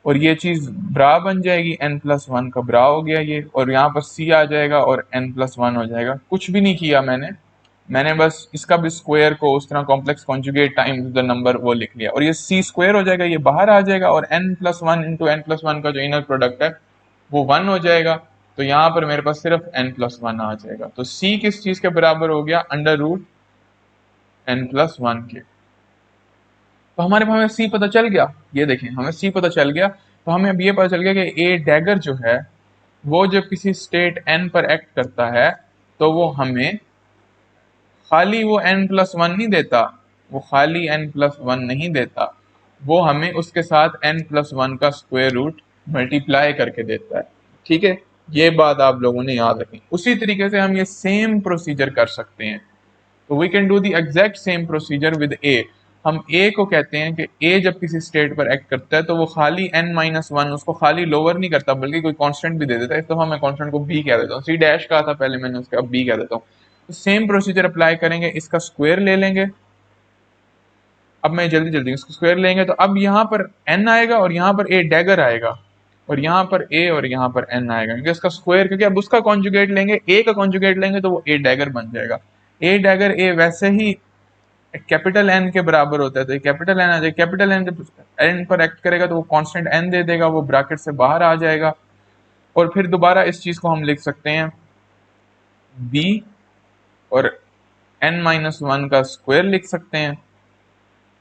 और ये चीज ब्रा बन जाएगी, एन प्लस वन का ब्रा हो गया ये, और यहाँ पर सी आ जाएगा और एन प्लस वन हो जाएगा। कुछ भी नहीं किया मैंने, मैंने बस इसका भी स्क्वायर को उस तरह complex conjugate times the number वो लिख लिया, और ये सी स्क्वायर हो जाएगा, ये बाहर आ जाएगा, और n plus one into N plus one का जो इनर प्रोडक्ट है वो 1 हो जाएगा। तो यहाँ पर मेरे पास सिर्फ n प्लस वन आ जाएगा। तो c किस चीज के बराबर हो गया, under root n plus one के। तो हमारे पास हमें सी पता चल गया, ये देखें हमें सी पता चल गया। तो हमें अब ये पता चल गया कि ए डैगर जो है वो जब किसी स्टेट n पर एक्ट करता है तो वो हमें खाली वो n प्लस वन नहीं देता, वो खाली n प्लस वन नहीं देता, वो हमें उसके साथ n प्लस वन का स्क्वायर रूट मल्टीप्लाई करके देता है। ठीक है, ये बात आप लोगों ने याद रखनी। उसी तरीके से हम ये सेम प्रोसीजर कर सकते हैं। तो we can do the exact same procedure with A. हम ए को कहते हैं कि ए जब किसी स्टेट पर एक्ट करता है तो वो खाली n माइनस वन उसको खाली लोअर नहीं करता बल्कि कोई कांस्टेंट भी दे देता है। इस दफा मैं कांस्टेंट को बी कह देता हूँ, सी डैश कहा था पहले मैंने, उसके अब बी कह देता हूँ। तो सेम प्रोसीजर अप्लाई करेंगे, इसका स्क्वायर ले लेंगे। अब मैं जल्दी जल्दी इसको स्क्वायर लेंगे तो अब यहाँ पर n आएगा और यहाँ पर ए डैगर आएगा, और यहाँ पर a और यहाँ पर n आएगा, क्योंकि इसका स्क्वायर, क्योंकि अब उसका कॉन्जुगेट लेंगे, a का कॉन्जुगेट लेंगे तो वो a डैगर बन जाएगा। a डैगर a वैसे ही कैपिटल N के बराबर होता है, तो कैपिटल N आ जाएगा। कैपिटल N जब N पर एक्ट करेगा तो वो कांस्टेंट N दे देगा, वो ब्रैकेट से बाहर आ जाएगा। और फिर दोबारा इस चीज को हम लिख सकते हैं b और n माइनस वन का स्क्वायर लिख सकते हैं।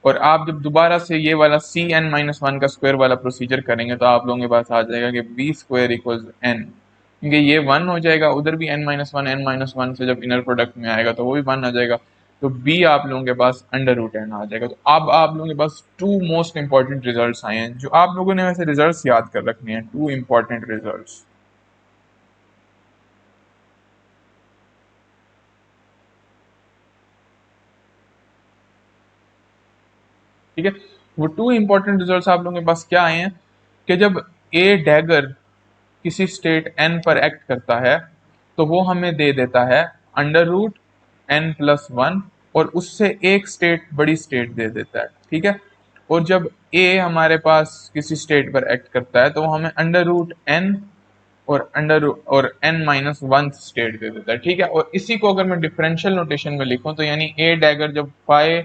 और आप जब दोबारा से ये वाला सी एन माइनस वन का स्क्वायर वाला प्रोसीजर करेंगे तो आप लोगों के पास आ जाएगा कि बी स्क्वायर इक्वल्स एन, क्योंकि ये वन हो जाएगा, उधर भी एन माइनस वन से जब इनर प्रोडक्ट में आएगा तो वो भी वन आ जाएगा। तो बी आप लोगों के पास अंडर रूट एन आ जाएगा। तो अब आप लोगों के पास टू मोस्ट इंपॉर्टेंट रिजल्ट आए हैं, जो आप लोगों ने वैसे रिजल्ट याद कर रखने हैं, टू इंपॉर्टेंट रिजल्ट। ठीक है, वो टू इंपॉर्टेंट रिजल्ट्स आप लोगों के पास क्या आए हैं कि जब ए डैगर किसी स्टेट n पर एक्ट करता है तो वो हमें दे देता है under root N plus one, और उससे एक स्टेट बड़ी स्टेट दे देता है। ठीक है, और जब a हमारे पास किसी स्टेट पर एक्ट करता है तो वो हमें अंडर रूट एन और n माइनस वन स्टेट दे देता है। ठीक है, और इसी को अगर मैं डिफरेंशियल नोटेशन में लिखूं तो यानी ए डैगर जब फाई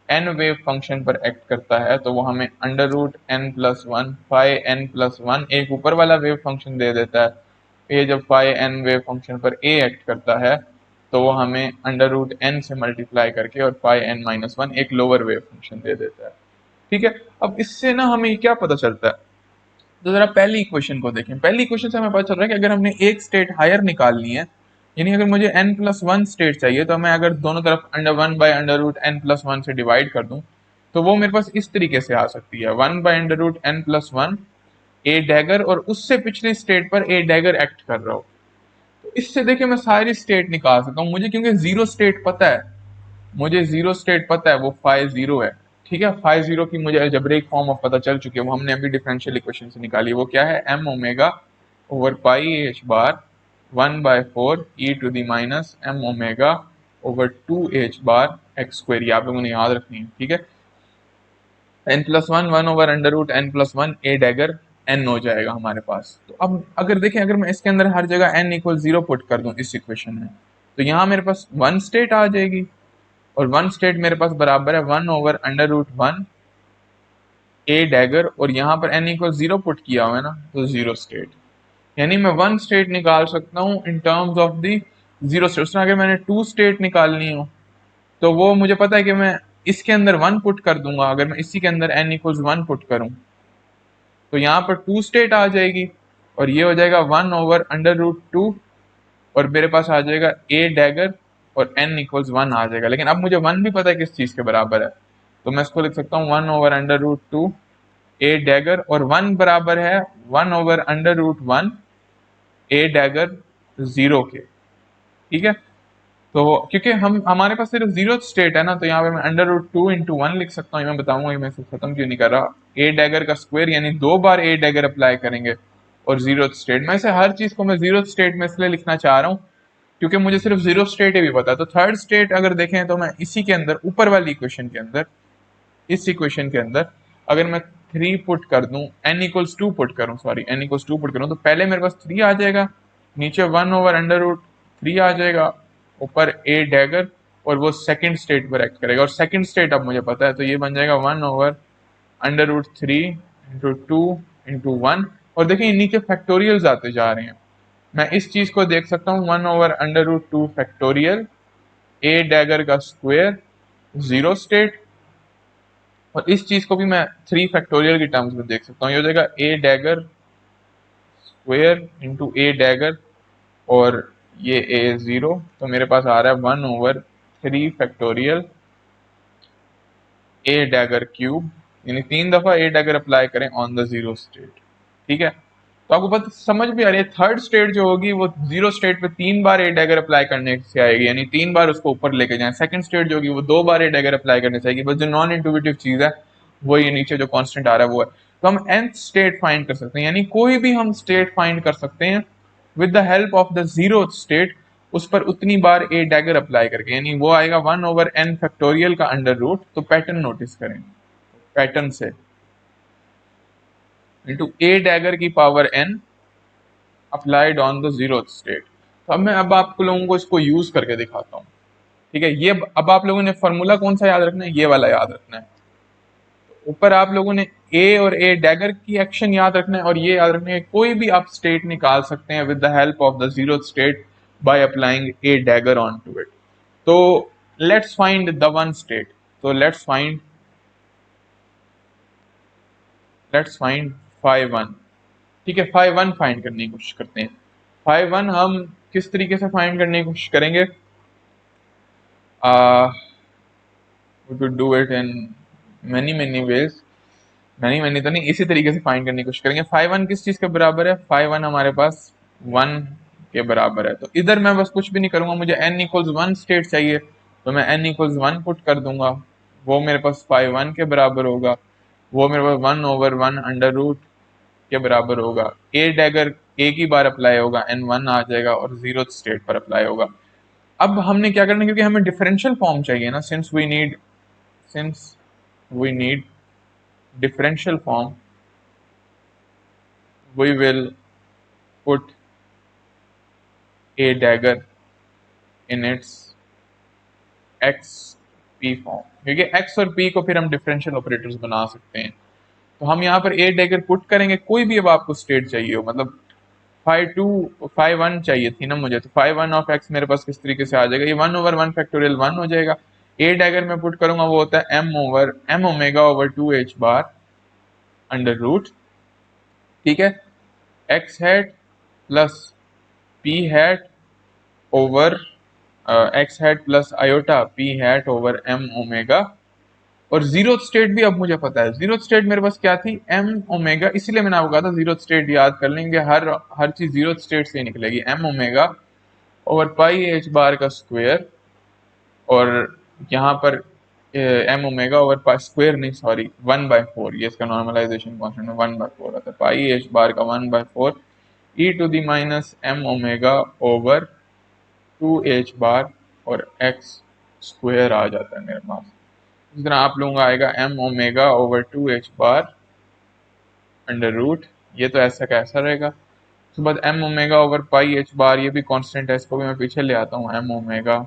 एन वेव फंक्शन पर एक्ट करता है तो वो हमें under root N plus one phi N plus one एक ऊपर वाला वेव फंक्शन दे देता है। ये जब फाई एन वेव फंक्शन पर ए एक्ट करता है तो वो हमें अंडर रूट एन से मल्टीप्लाई करके और फाई एन माइनस वन एक लोअर वेव फंक्शन दे देता है। ठीक है, अब इससे ना हमें क्या पता चलता है, तो जरा पहली इक्वेशन को देखें। पहली इक्वेशन से हमें पता चल रहा है कि अगर हमने एक स्टेट हायर निकालनी है, यानी अगर मुझे n प्लस वन स्टेट चाहिए, तो मैं अगर दोनों तरफ under one by under root N plus one से डिवाइड कर दूं तो वो मेरे पास इस तरीके से आ सकती है, one by under root N plus one A dagger, और उससे पिछली स्टेट पर ए डैगर एक्ट कर रहा हो। तो इससे देखिए मैं सारी स्टेट निकाल सकता हूँ, मुझे क्योंकि जीरो स्टेट पता है, मुझे जीरो स्टेट पता है वो फाइव जीरो है। ठीक है, फाइव जीरो की मुझे अलजेब्रिक फॉर्म ऑफ पता चल चुकी है, वो हमने अभी डिफरेंशियल इक्वेशन से निकाली। वो क्या है, M omega over pi H bar one by four E to the minus M omega over two H bar X square, ये आप लोगों ने याद रखनी है। ठीक है, N plus one one over under root N plus one ए dagger N हो जाएगा हमारे पास। तो अब अगर देखें, अगर मैं इसके अंदर हर जगह एन इक्वल जीरो पुट कर दूं इस इक्वेशन में, तो यहाँ मेरे पास वन स्टेट आ जाएगी, और वन स्टेट मेरे पास बराबर है one over under root one ए डैगर, और यहाँ पर एन इक्वल जीरो पुट किया हुआ है ना, तो जीरो स्टेट, यानी मैं वन स्टेट निकाल सकता हूँ in terms of the zero state. अगर मैंने टू स्टेट निकालनी हो तो वो मुझे पता है कि मैं इसके अंदर वन पुट कर दूंगा, अगर मैं इसी के अंदर एन इक्वल्स वन पुट करूं तो यहाँ पर टू स्टेट आ जाएगी, और ये हो जाएगा one over under root two, और मेरे पास आ जाएगा ए डैगर और एन इक्वल्स वन आ जाएगा। लेकिन अब मुझे वन भी पता है किस चीज के बराबर है, तो मैं इसको लिख सकता हूँ one over under root two ए डैगर, और वन बराबर है one over under root one ए डैगर जीरो के। ठीक है, तो क्योंकि हम हमारे पास सिर्फ जीरो स्टेट है ना, तो यहाँ पे मैं under root two into one लिख सकता हूँ। मैं बताऊंगा मैं इसे खत्म क्यों नहीं कर रहा। ए डैगर का स्क्वायर यानी दो बार ए डैगर अप्लाई करेंगे, और जीरो स्टेट, मैं इसे हर चीज को मैं जीरो स्टेट में इसलिए लिखना चाह रहा हूँ क्योंकि मुझे सिर्फ जीरो स्टेट ही भी पता है। तो थर्ड स्टेट अगर देखें तो मैं इसी के अंदर ऊपर वाली इक्वेशन के अंदर, इस इक्वेशन के अंदर अगर मैं थ्री पुट कर दूं, एन इक्वल्स टू पुट करूं, sorry N equals to put करूं, तो पहले मेरे पास थ्री आ जाएगा, नीचे one over under root three आ जाएगा, ऊपर ए डैगर, और वो सेकंड स्टेट पर एक्ट करेगा, और सेकंड स्टेट अब मुझे पता है, तो ये बन जाएगा 1/√3 इंटू 2 इंटू 1। और देखिए नीचे फैक्टोरियल्स आते जा रहे हैं, मैं इस चीज को देख सकता हूँ 1/√2 फैक्टोरियल ए डैगर का स्क्वायर जीरो स्टेट, और इस चीज को भी मैं 3 फैक्टोरियल की टर्म्स में देख सकता हूँ, ये हो जाएगा a dagger square into A dagger, और ये ए जीरो, तो मेरे पास आ रहा है 1/3 फैक्टोरियल ए डैगर क्यूब, यानी 3 दफा ए डैगर अप्लाई करें ऑन द जीरो स्टेट। ठीक है, तो आपको पता समझ भी आ रही है, थर्ड स्टेट जो होगी वो जीरो स्टेट पे 3 बार ए डैगर अप्लाई करने से आएगी, यानी 3 बार उसको ऊपर लेके जाए। सेकंड स्टेट जो होगी वो 2 बार ए डैगर अप्लाई करने से आएगी, बस जो नॉन इंटुइटिव चीज है वो ये नीचे जो कांस्टेंट आ रहा है वो है। तो हम nth स्टेट फाइंड कर सकते हैं, यानी कोई भी हम स्टेट फाइंड कर सकते हैं with the help of the zero state, उस पर उतनी बार ए डैगर अप्लाई करके, यानी वो आएगा 1/n फैक्टोरियल का अंडर रूट। तो पैटर्न नोटिस करें, पैटर्न से इंटू ए डैगर की power n applied on the zero state. तो अब मैं अब आप लोगों को इसको यूज करके दिखाता हूँ। ठीक है, ये अब आप लोगों ने फॉर्मूला कौन सा याद रखना है, ये वाला याद रखना है। ऊपर आप लोगों ने ए और ए डैगर की एक्शन याद रखना है, और ये याद रखना है कोई भी आप स्टेट निकाल सकते हैं with the help of the zero state by applying A dagger on to it. तो let's find the one state, तो लेट्स फाइंड फाइव वन। ठीक है, फाइव वन फाइंड करने की कोशिश करते हैं। फाइव वन हम किस तरीके से फाइंड करने की कोशिश करेंगे, we could do it in many many ways, many many तो नहीं, इसी तरीके से फाइंड करने की कोशिश करेंगे। फाइव वन किस चीज के बराबर है, फाइव वन हमारे पास वन के बराबर है। तो इधर मैं बस कुछ भी नहीं करूंगा, मुझे n इक्वल्स वन स्टेट चाहिए, तो मैं n इक्वल्स वन पुट कर दूंगा, वो मेरे पास फाइव वन के बराबर होगा, वो मेरे पास 1/1 अंडर रूट के बराबर होगा। ए डैगर ए की बार अप्लाई होगा, एन वन आ जाएगा और जीरो स्टेट पर अप्लाई होगा। अब हमने क्या करना है, क्योंकि हमें डिफरेंशियल फॉर्म चाहिए ना, since we need differential form, we will put a dagger in its x p form, क्योंकि x और p को फिर हम डिफरेंशियल ऑपरेटर्स बना सकते हैं। तो हम यहाँ पर a डैगर पुट करेंगे, कोई भी अब आपको स्टेट चाहिए हो, मतलब फाइव वन चाहिए थी ना मुझे, तो फाइव वन ऑफ एक्स मेरे पास किस तरीके से आ जाएगा, ये 1/1 फैक्टोरियल वन हो जाएगा। ए डैगर में पुट करूंगा वो होता है m omega over 2h bar under root. ठीक है, x hat plus p hat over x hat plus iota P hat over M omega. और जीरो स्टेट भी अब मुझे पता है, जीरो स्टेट मेरे पास क्या थी, एम ओमेगा, इसीलिए मैंने आपको कहा था जीरो स्टेट याद कर लेंगे, हर चीज जीरो स्टेट से ही निकलेगी। M omega over pi H bar का स्क्वायर, और यहाँ पर M omega over pi square नहीं सॉरी 1/4, ये इसका नॉर्मलाइजेशन कॉन्स्टेंट 1/4 आता है, पाई एच बार का 1/4 E to the minus M omega over 2h bar और x स्क्वायर आ जाता है मेरे पास। इस तरह आप लोगों का आएगा m omega over 2h bar under root, ये तो ऐसा का ऐसा रहेगा। उसके बाद m ओमेगा ओवर पाई h बार, ये भी कांस्टेंट है, इसको भी मैं पीछे ले आता हूँ, m ओमेगा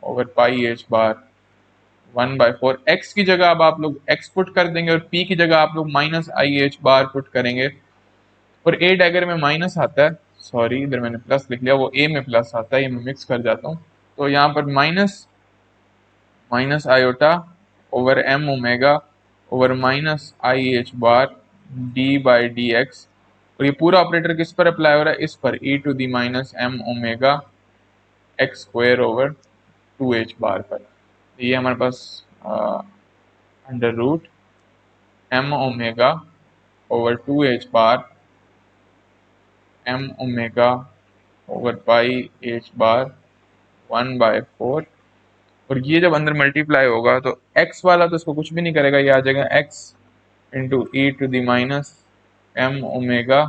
ओवर पाई h बार 1/4। x की जगह अब आप लोग x पुट कर देंगे, और p की जगह आप लोग minus i h bar put करेंगे, और a डैगर में माइनस आता है, सॉरी इधर मैंने प्लस लिख लिया, वो a में प्लस आता है, ये मैं मिक्स कर जाता हूँ। तो यहाँ पर minus iota over M omega over minus i h bar d by D x, और ये पूरा ऑपरेटर किस पर अप्लाई हो रहा है, इस पर E to the minus M omega x square over 2h bar पर। ये हमारे पास under root M omega over 2h bar M omega over pi H bar 1/4, और ये जब अंदर मल्टीप्लाई होगा तो x वाला तो इसको कुछ भी नहीं करेगा, ये आ जाएगा x into E to the minus M omega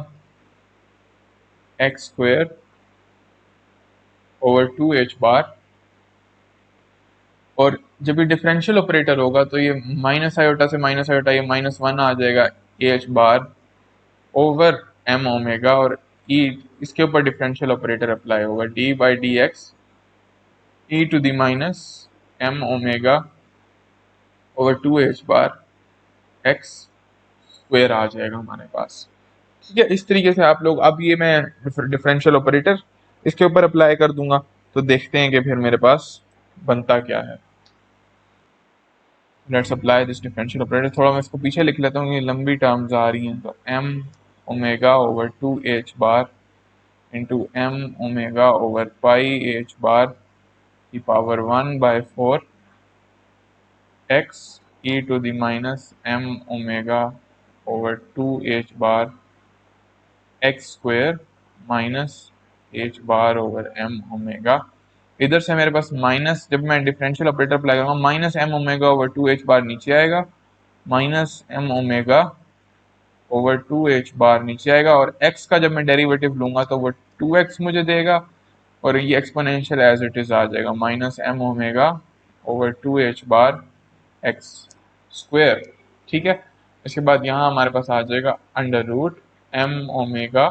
x square over 2h bar. और जब ये डिफरेंशियल ऑपरेटर होगा तो ये माइनस आयोटा से माइनस आयोटा, ये -1 आ जाएगा H bar over M omega, और ई इसके ऊपर डिफरेंशियल ऑपरेटर अप्लाई होगा D by D X E to the minus M omega over 2h bar x square आ जाएगा हमारे पास। ठीक है, इस तरीके से आप लोग, अब ये मैं डिफरेंशियल ऑपरेटर इसके ऊपर अप्लाई कर दूंगा, तो देखते हैं कि फिर मेरे पास बनता क्या है। Let's apply this differential operator. थोड़ा मैं इसको पीछे लिख लेता हूँ, ये लंबी टर्म्स आ रही हैं। तो M omega over 2h bar into M omega over pi H bar की power 1/4 X E to the minus M omega over 2h bar x square minus H bar over M omega. इधर से मेरे पास minus, जब मैं differential operator apply करूंगा, minus M omega over 2h bar नीचे आएगा, minus M omega over 2h bar नीचे आएगा, और x का जब मैं डेरिवेटिव लूंगा तो वो 2x मुझे देगा, और ये एक्सपोनेंशियल एज इट इज आ जाएगा, minus M omega over 2h bar x square. ठीक है, इसके बाद यहाँ हमारे पास आ जाएगा under root M omega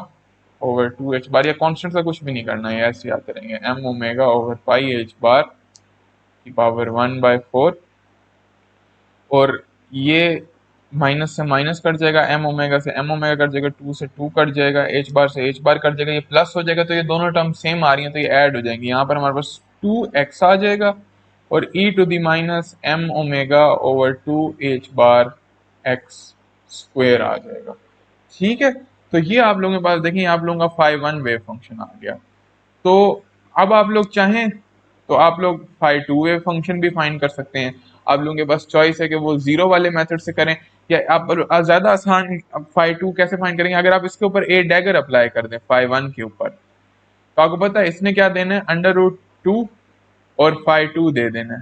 over 2h bar, या कॉन्स्टेंट का कुछ भी नहीं करना है, ऐसे आते रहेंगे, M omega over pi H bar की पावर 1/4, और ये माइनस से माइनस कट जाएगा, एम ओमेगा से एम ओमेगा कट जाएगा, 2 से 2 कट जाएगा, एच बार से एच बार कट जाएगा, ये प्लस हो जाएगा, तो ये दोनों टर्म सेम आ रही हैं तो ये ऐड हो जाएंगी। यहाँ पर हमारे पास 2x आ जाएगा, और e to the minus M omega over 2h bar x square आ जाएगा। ठीक है, तो ये आप लोगों के पास देखिए, आप लोगों का फाई वन वेव फंक्शन आ गया। तो अब आप लोग चाहें तो आप लोग फाई टू वेव फंक्शन भी फाइंड कर सकते हैं। आप लोगों के पास चॉइस है कि वो जीरो वाले मेथड से करें, या आप ज्यादा आसान फाई टू कैसे फाइंड करेंगे, अगर आप इसके ऊपर ए डैगर अप्लाई कर दें फाई वन के ऊपर, तो आपको पता है इसने क्या देना है, अंडर रूट टू और फाई टू दे देना है।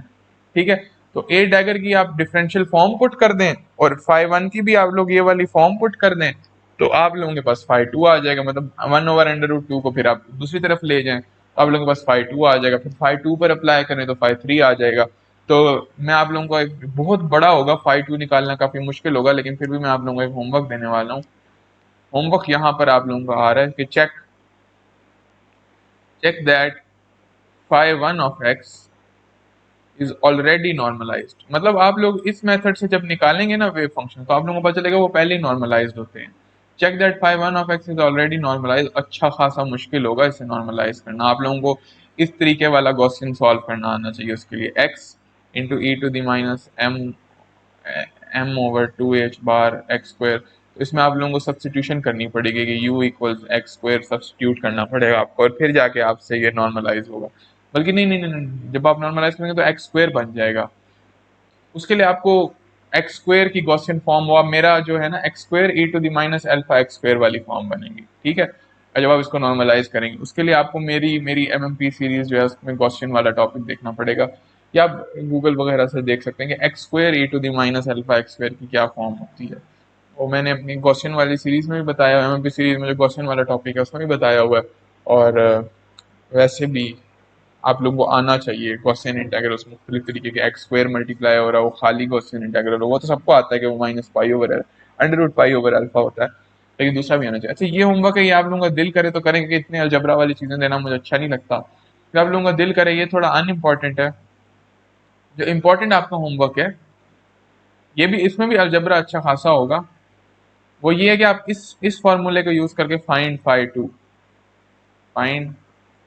ठीक है, तो ए डैगर की आप डिफरेंशियल फॉर्म पुट कर दें, और फाई वन की भी आप लोग ये वाली फॉर्म पुट कर दें, तो आप लोगों के पास फाई टू आ जाएगा, मतलब 1/√2 को फिर आप दूसरी तरफ ले जाएं, तो आप लोगों के पास फाई टू आ जाएगा, फिर फाई टू पर अप्लाई करें तो फाई थ्री आ जाएगा। तो मैं आप लोगों को एक बहुत बड़ा होगा, फाई टू निकालना काफी मुश्किल होगा, लेकिन फिर भी मैं आप लोगों को एक होमवर्क देने वाला हूँ। होमवर्क यहाँ पर आप लोगों का आ रहा है कि check check that phi one of x is already normalized. मतलब आप लोग इस मेथड से जब निकालेंगे ना वेव फंक्शन, तो आप लोगों को पता चलेगा वो पहले ही नॉर्मलाइज्ड होते हैं। Check that phi one of x is already normalize, अच्छा खासा मुश्किल होगा इसे नॉर्मलाइज करना। आप लोगों को इस तरीके वाला गॉसियन सॉल्व करना आना चाहिए। उसके लिए x into E to the minus m m over 2h bar x square, तो इसमें आप लोगों को सब्सटीट्यूशन करनी पड़ेगी कि u equals x square substitute करना पड़ेगा आपको, और फिर जाके आपसे ये नॉर्मलाइज होगा। बल्कि नहीं नहीं नहीं नहीं, जब आप नॉर्मलाइज करेंगे तो एक्स स्क्वेयर बन जाएगा। उसके लिए आपको एक्स स्क्वेयर की गॉसियन फॉर्म, वो मेरा जो है ना x square e to the minus alpha x square वाली फॉर्म बनेगी। ठीक है, और जब आप इसको नॉर्मलाइज करेंगे, उसके लिए आपको मेरी मेरी एमएमपी सीरीज जो है उसमें गॉसियन वाला टॉपिक देखना पड़ेगा, या आप गूगल वगैरह से देख सकते हैं कि x square e to the minus alpha x square की क्या फॉर्म होती है। वो मैंने अपनी गॉसियन वाली सीरीज में भी बताया, एमएमपी सीरीज में जो गॉसियन वाला टॉपिक है उसमें भी बताया हुआ है। और वैसे भी आप लोग को आना चाहिए गॉसियन इंटीग्रल, उसमें मुख्तलिफ तरीके के एक्स स्क्वायर मल्टीप्लाई हो रहा है, वो खाली गॉसियन इंटीग्रल हो, वो तो सबको आता है कि वो minus pi over under root pi over alpha होता है, लेकिन दूसरा भी आना चाहिए। अच्छा, ये होमवर्क है, ये आप लोगों का दिल करे तो करेंगे, कि इतने अलजबरा वाली चीजें देना मुझे अच्छा नहीं लगता। फिर आप लोगों का दिल करे, ये थोड़ा अनइम्पॉर्टेंट है। जो इम्पोर्टेंट आपका होमवर्क है, ये भी, इसमें भी अलजबरा अच्छा खासा होगा। वो ये है कि आप इस फॉर्मूले को यूज करके find phi two, find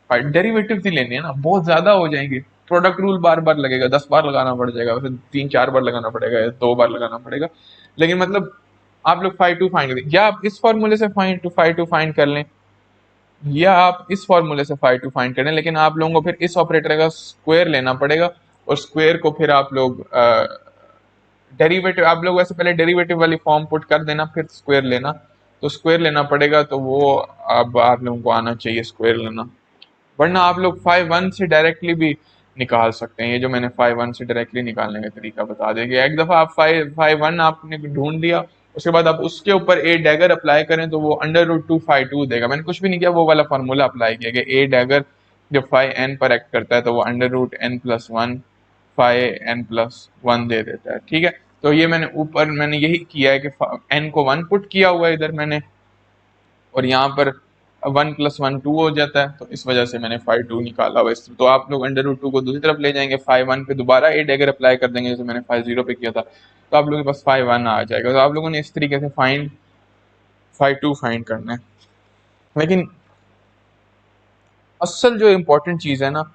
derivative ही लेने हैं ना, बहुत ज्यादा हो जाएंगे। प्रोडक्ट रूल बार बार लगेगा, 10 बार लगाना पड़ जाएगा, फिर 3-4 बार लगाना पड़ेगा, या 2 बार लगाना पड़ेगा। लेकिन मतलब आप लोग फाई टू फाइंड करें, या आप इस फॉर्मूले से फाई टू फाइंड कर लें, या आप इस फॉर्मूले से फाई टू फाइंड करें, लेकिन आप लोगों को फिर इस ऑपरेटर का स्क्वायर लेना पड़ेगा, और स्क्वायर को फिर आप लोग डेरिवेटिव, आप लोग वैसे पहले डेरिवेटिव वाली फॉर्म पुट कर देना, फिर स्क्वायर लेना, तो स्क्वायर लेना पड़ेगा, तो वो अब आप लोगों को आना चाहिए स्क्वायर लेना। वरना आप लोग फाइव वन से डायरेक्टली भी निकाल सकते हैं। ये जो मैंने फाइव वन से डायरेक्टली निकालने का तरीका बता देंगे, एक दफा आप फाइव वन आपने ढूंढ लिया, उसके बाद आप उसके ऊपर ए डैगर अप्लाई करें तो वो under root two five two देगा। मैंने कुछ भी नहीं किया, वो वाला फॉर्मूला अप्लाई किया कि ए डैगर जब फाइव एन पर एक्ट करता है तो वो under root N plus one phi N plus one दे देता है। ठीक है, तो ये मैंने ऊपर मैंने यही किया है कि एन को वन पुट किया हुआ है इधर मैंने, और यहाँ पर वन प्लस वन टू हो जाता है, तो इस वजह से मैंने फाइव टू निकाला हुआ इस। तो आप लोग अंडर रूट टू को दूसरी तरफ ले जाएंगे, फाइव वन पे दोबारा ए डैगर अप्लाई कर देंगे जैसे मैंने फाइव जीरो पे किया था, तो आप लोगों के पास फाइव वन आ जाएगा। तो आप लोगों ने इस तरीके से फाइंड फाइव टू फाइंड करना है। लेकिन असल जो इम्पोर्टेंट चीज़ है ना,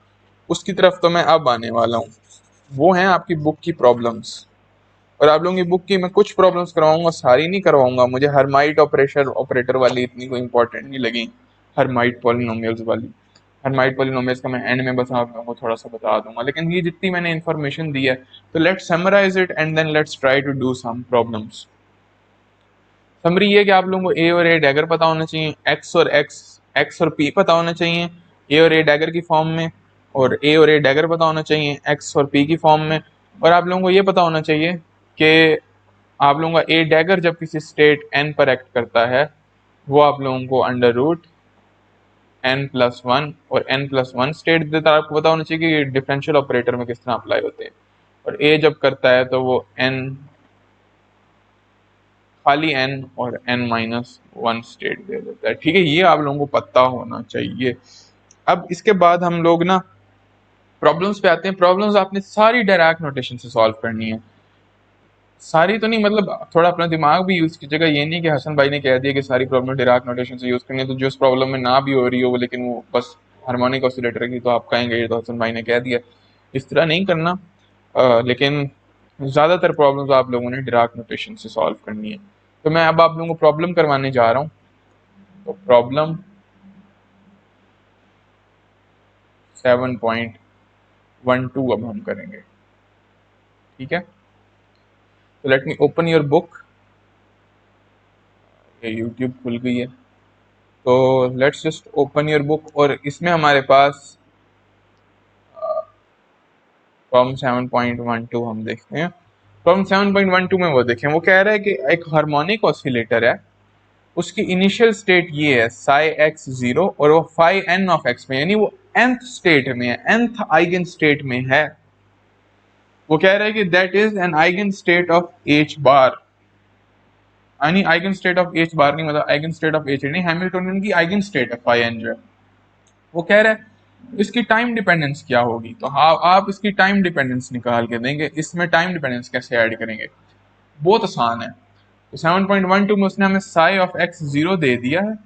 उसकी तरफ तो मैं अब आने वाला हूँ, वो है आपकी बुक की प्रॉब्लम्स। और आप लोगों की बुक की मैं कुछ प्रॉब्लम्स करवाऊंगा, सारी नहीं करवाऊंगा, मुझे हरमाइट ऑपरेटर वाली इतनी कोई इंपॉर्टेंट नहीं लगी, हरमाइट पॉलिनोमियल्स वाली। हरमाइट पॉलिनोमियल्स का मैं एंड में बस आप लोगों को थोड़ा सा बता दूंगा, लेकिन ये जितनी मैंने इन्फॉर्मेशन दी है, तो let's summarize it and then let's try to do some problems. Summary ये कि आप लोगों को ए और ए डैगर पता होना चाहिए, एक्स और पी पता होना चाहिए ए और ए डैगर की फॉर्म में, और ए और ए डैगर पता होना चाहिए एक्स और पी की फॉर्म में। और आप लोगों को ये पता होना चाहिए कि आप लोगों का ए डैगर जब किसी स्टेट एन पर एक्ट करता है, वो आप लोगों को under root N plus one और एन प्लस वन स्टेट देता है। आपको पता होना चाहिए कि डिफरेंशियल ऑपरेटर में किस तरह अप्लाई होते हैं। और ए जब करता है तो वो एन, खाली एन और एन माइनस वन स्टेट दे देता है। ठीक है, ये आप लोगों को पता होना चाहिए। अब इसके बाद हम लोग ना प्रॉब्लम्स पे आते हैं। प्रॉब्लम्स आपने सारी डायरेक्ट नोटेशन से सॉल्व करनी है, सारी तो नहीं, मतलब थोड़ा अपना दिमाग भी यूज कीजिएगा। ये नहीं कि हसन भाई ने कह दिया कि सारी प्रॉब्लम डायरेक्ट नोटेशन से यूज करनी है, तो जो उस प्रॉब्लम में ना भी हो रही हो वो, लेकिन वो बस हार्मोनिक ऑसिलेटर की, तो आप कहेंगे ये तो हसन भाई ने कह दिया। इस तरह नहीं करना। लेकिन ज़्यादातर प्रॉब्लम्स आप लोगों ने डायरेक्ट नोटेशन से सॉल्व करनी है। तो मैं अब आप लोगों को प्रॉब्लम करवाने जा रहा हूँ। तो प्रॉब्लम 7.12 अब हम करेंगे। ठीक है, तो let me open your book. ये यूट्यूब खुल गई है, तो let's just open your book. और इसमें हमारे पास प्रॉब्लम 7.12 हम देखते हैं। प्रॉब्लम 7.12 में वो देखें, वो कह रहा है कि एक हार्मोनिक ऑसिलेटर है, उसकी इनिशियल स्टेट ये है साई एक्स जीरो, और वो फाई एन ऑफ एक्स में, यानी वो nth स्टेट में है, nth आइगन स्टेट में है। वो कह रहा है कि that is an eigenstate of H bar, यानी eigenstate of H bar नहीं, मतलब आइगन स्टेट ऑफ एच नहीं, हैमिल्टोनियन की आइगन स्टेट है फाई एन जो है। वो कह रहा है इसकी टाइम डिपेंडेंस क्या होगी। तो हाँ, आप इसकी टाइम डिपेंडेंस निकाल के देंगे। इसमें टाइम डिपेंडेंस कैसे ऐड करेंगे, बहुत आसान है। तो 7.12 में उसने हमें साई ऑफ एक्स जीरो दे दिया है,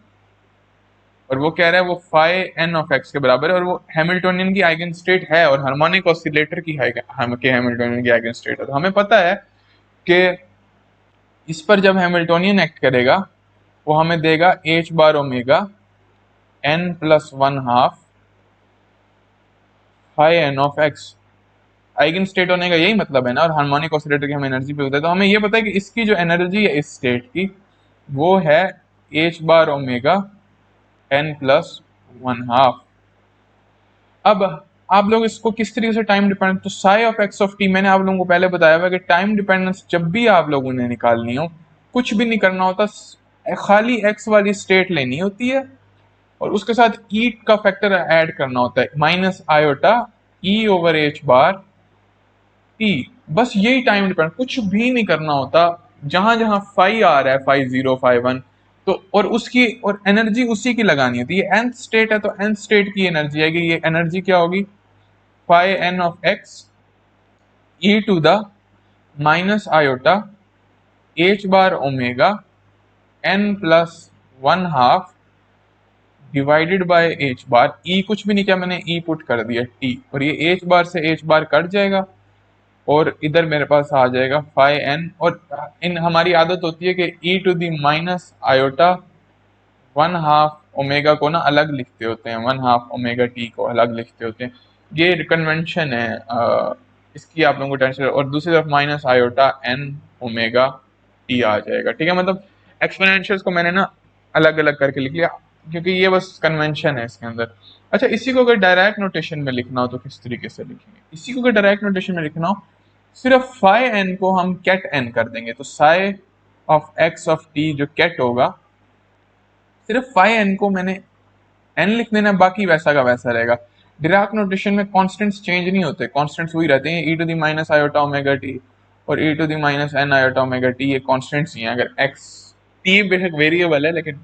और वो कह रहा है वो फाई एन ऑफ एक्स के बराबर है, और वो हैमिल्टोनियन की आइगन स्टेट है, और हार्मोनिक ऑसिलेटर की हैमिल्टोनियन की आइगन स्टेट है। तो हमें पता है कि इस पर जब हैमिल्टोनियन एक्ट करेगा, वो हमें देगा h bar omega N plus one half phi N of x. Eigen state होने का यही मतलब है ना, और हार्मोनिक ऑसिलेटर की हम एनर्जी पे होता है, तो हमें ये पता है कि इसकी जो एनर्जी है इस स्टेट की, वो है H bar omega N plus one half. अब आप लोग इसको किस तरीके से टाइम डिपेंडेंस, तो sigh of x of T मैंने आप लोगों को पहले बताया हुआ कि टाइम डिपेंडेंस जब भी आप लोगों ने निकालनी हो, कुछ भी नहीं करना होता, खाली एक्स वाली स्टेट लेनी होती है, और उसके साथ ई का फैक्टर ऐड करना होता है, minus iota E over H bar T. बस यही टाइम डिपेंड, कुछ भी नहीं करना होता। जहां जहां फाई आ रहा है, फाई जीरो फाई वन, तो और उसकी और एनर्जी उसी की लगानी होती है। nth स्टेट है तो nth स्टेट की एनर्जी आएगी। ये एनर्जी क्या होगी, phi N of X E to the minus iota H bar omega N plus one half divided by H bar. E कुछ भी नहीं किया मैंने, ई पुट कर दिया टी, और ये एच बार से एच बार कट जाएगा, और इधर मेरे पास आ जाएगा फाई एन। और इन हमारी आदत होती है कि E to the minus iota one half omega को ना अलग लिखते होते हैं, वन हाफ ओमेगा टी को अलग लिखते होते हैं। ये कन्वेंशन है, इसकी आप लोगों को टेंशन। और दूसरी तरफ minus iota N omega T आ जाएगा। ठीक है, मतलब एक्सपोनेंशियल्स को मैंने ना अलग अलग करके लिख लिया, क्योंकि ये बस कन्वेंशन है इसके अंदर। अच्छा, इसी को अगर डायरेक्ट नोटेशन में लिखना हो तो किस तरीके से लिखेंगे, इसी को अगर डायरेक्ट नोटेशन में लिखना हो, सिर्फ फाई एन को हम कैट एन कर देंगे। तो sigh of x of T जो कैट होगा, सिर्फ फाई एन को मैंने एन लिख देना, बाकी वैसा का वैसा रहेगा। डिराक नोटेशन में कॉन्स्टेंट्स चेंज नहीं होते, कॉन्स्टेंट्स वही रहते हैं, E to the minus iota omega T और ई to the minus N iota omega T, ये कॉन्स्टेंट्स ही हैं। अगर एक्स टी बेशक वेरिएबल है, लेकिन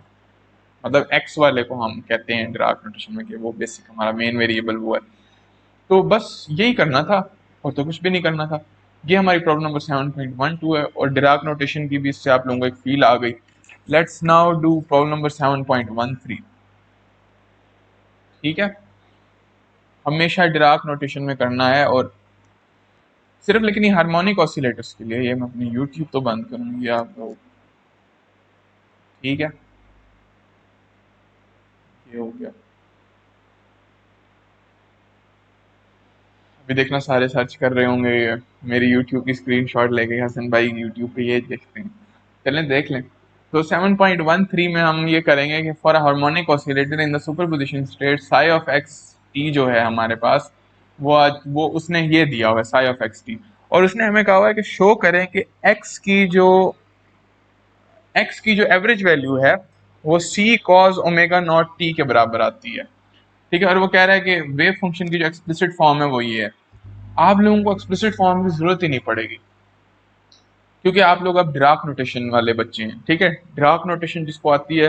मतलब एक्स वाले को हम कहते हैं डिराक नोटेशन में कि वो बेसिक हमारा मेन वेरिएबल वो है। तो बस यही करना था और तो कुछ भी नहीं करना था। ये हमारी प्रॉब्लम नंबर 7.12 है और डिराक नोटेशन की भी इससे आप लोगों को एक फील आ गई। Let's now do problem number 7.13। ठीक है, हमेशा डिराक नोटेशन में करना है और सिर्फ, लेकिन ये हार्मोनिक ऑसिलेटर्स के लिए। ये मैं अपनी यूट्यूब तो बंद करूंगी आप लोग। ठीक है, ये हो गया। अभी देखना सारे सर्च कर रहे होंगे ये मेरी यूट्यूब की स्क्रीनशॉट लेके, हसन भाई यूट्यूब पे ये देखते हैं। चलें देख लें। तो 7.13 में हम ये करेंगे कि for harmonic oscillator in the superposition state sigh of x T जो है हमारे पास, वो आज वो उसने ये दिया हुआ है साई ऑफ एक्स टी। और उसने हमें कहा हुआ है कि शो करें कि एक्स की जो एवरेज वैल्यू है वो सी कॉज ओमेगा नॉट टी के बराबर आती है। ठीक है, और वो कह रहा है कि वेव फंक्शन की जो एक्सप्लिसिट फॉर्म है वो ये है। आप लोगों को एक्सप्लिसिट फॉर्म की जरूरत ही नहीं पड़ेगी क्योंकि आप लोग अब डिराक नोटेशन वाले बच्चे हैं। ठीक है, डिराक नोटेशन जिसको आती है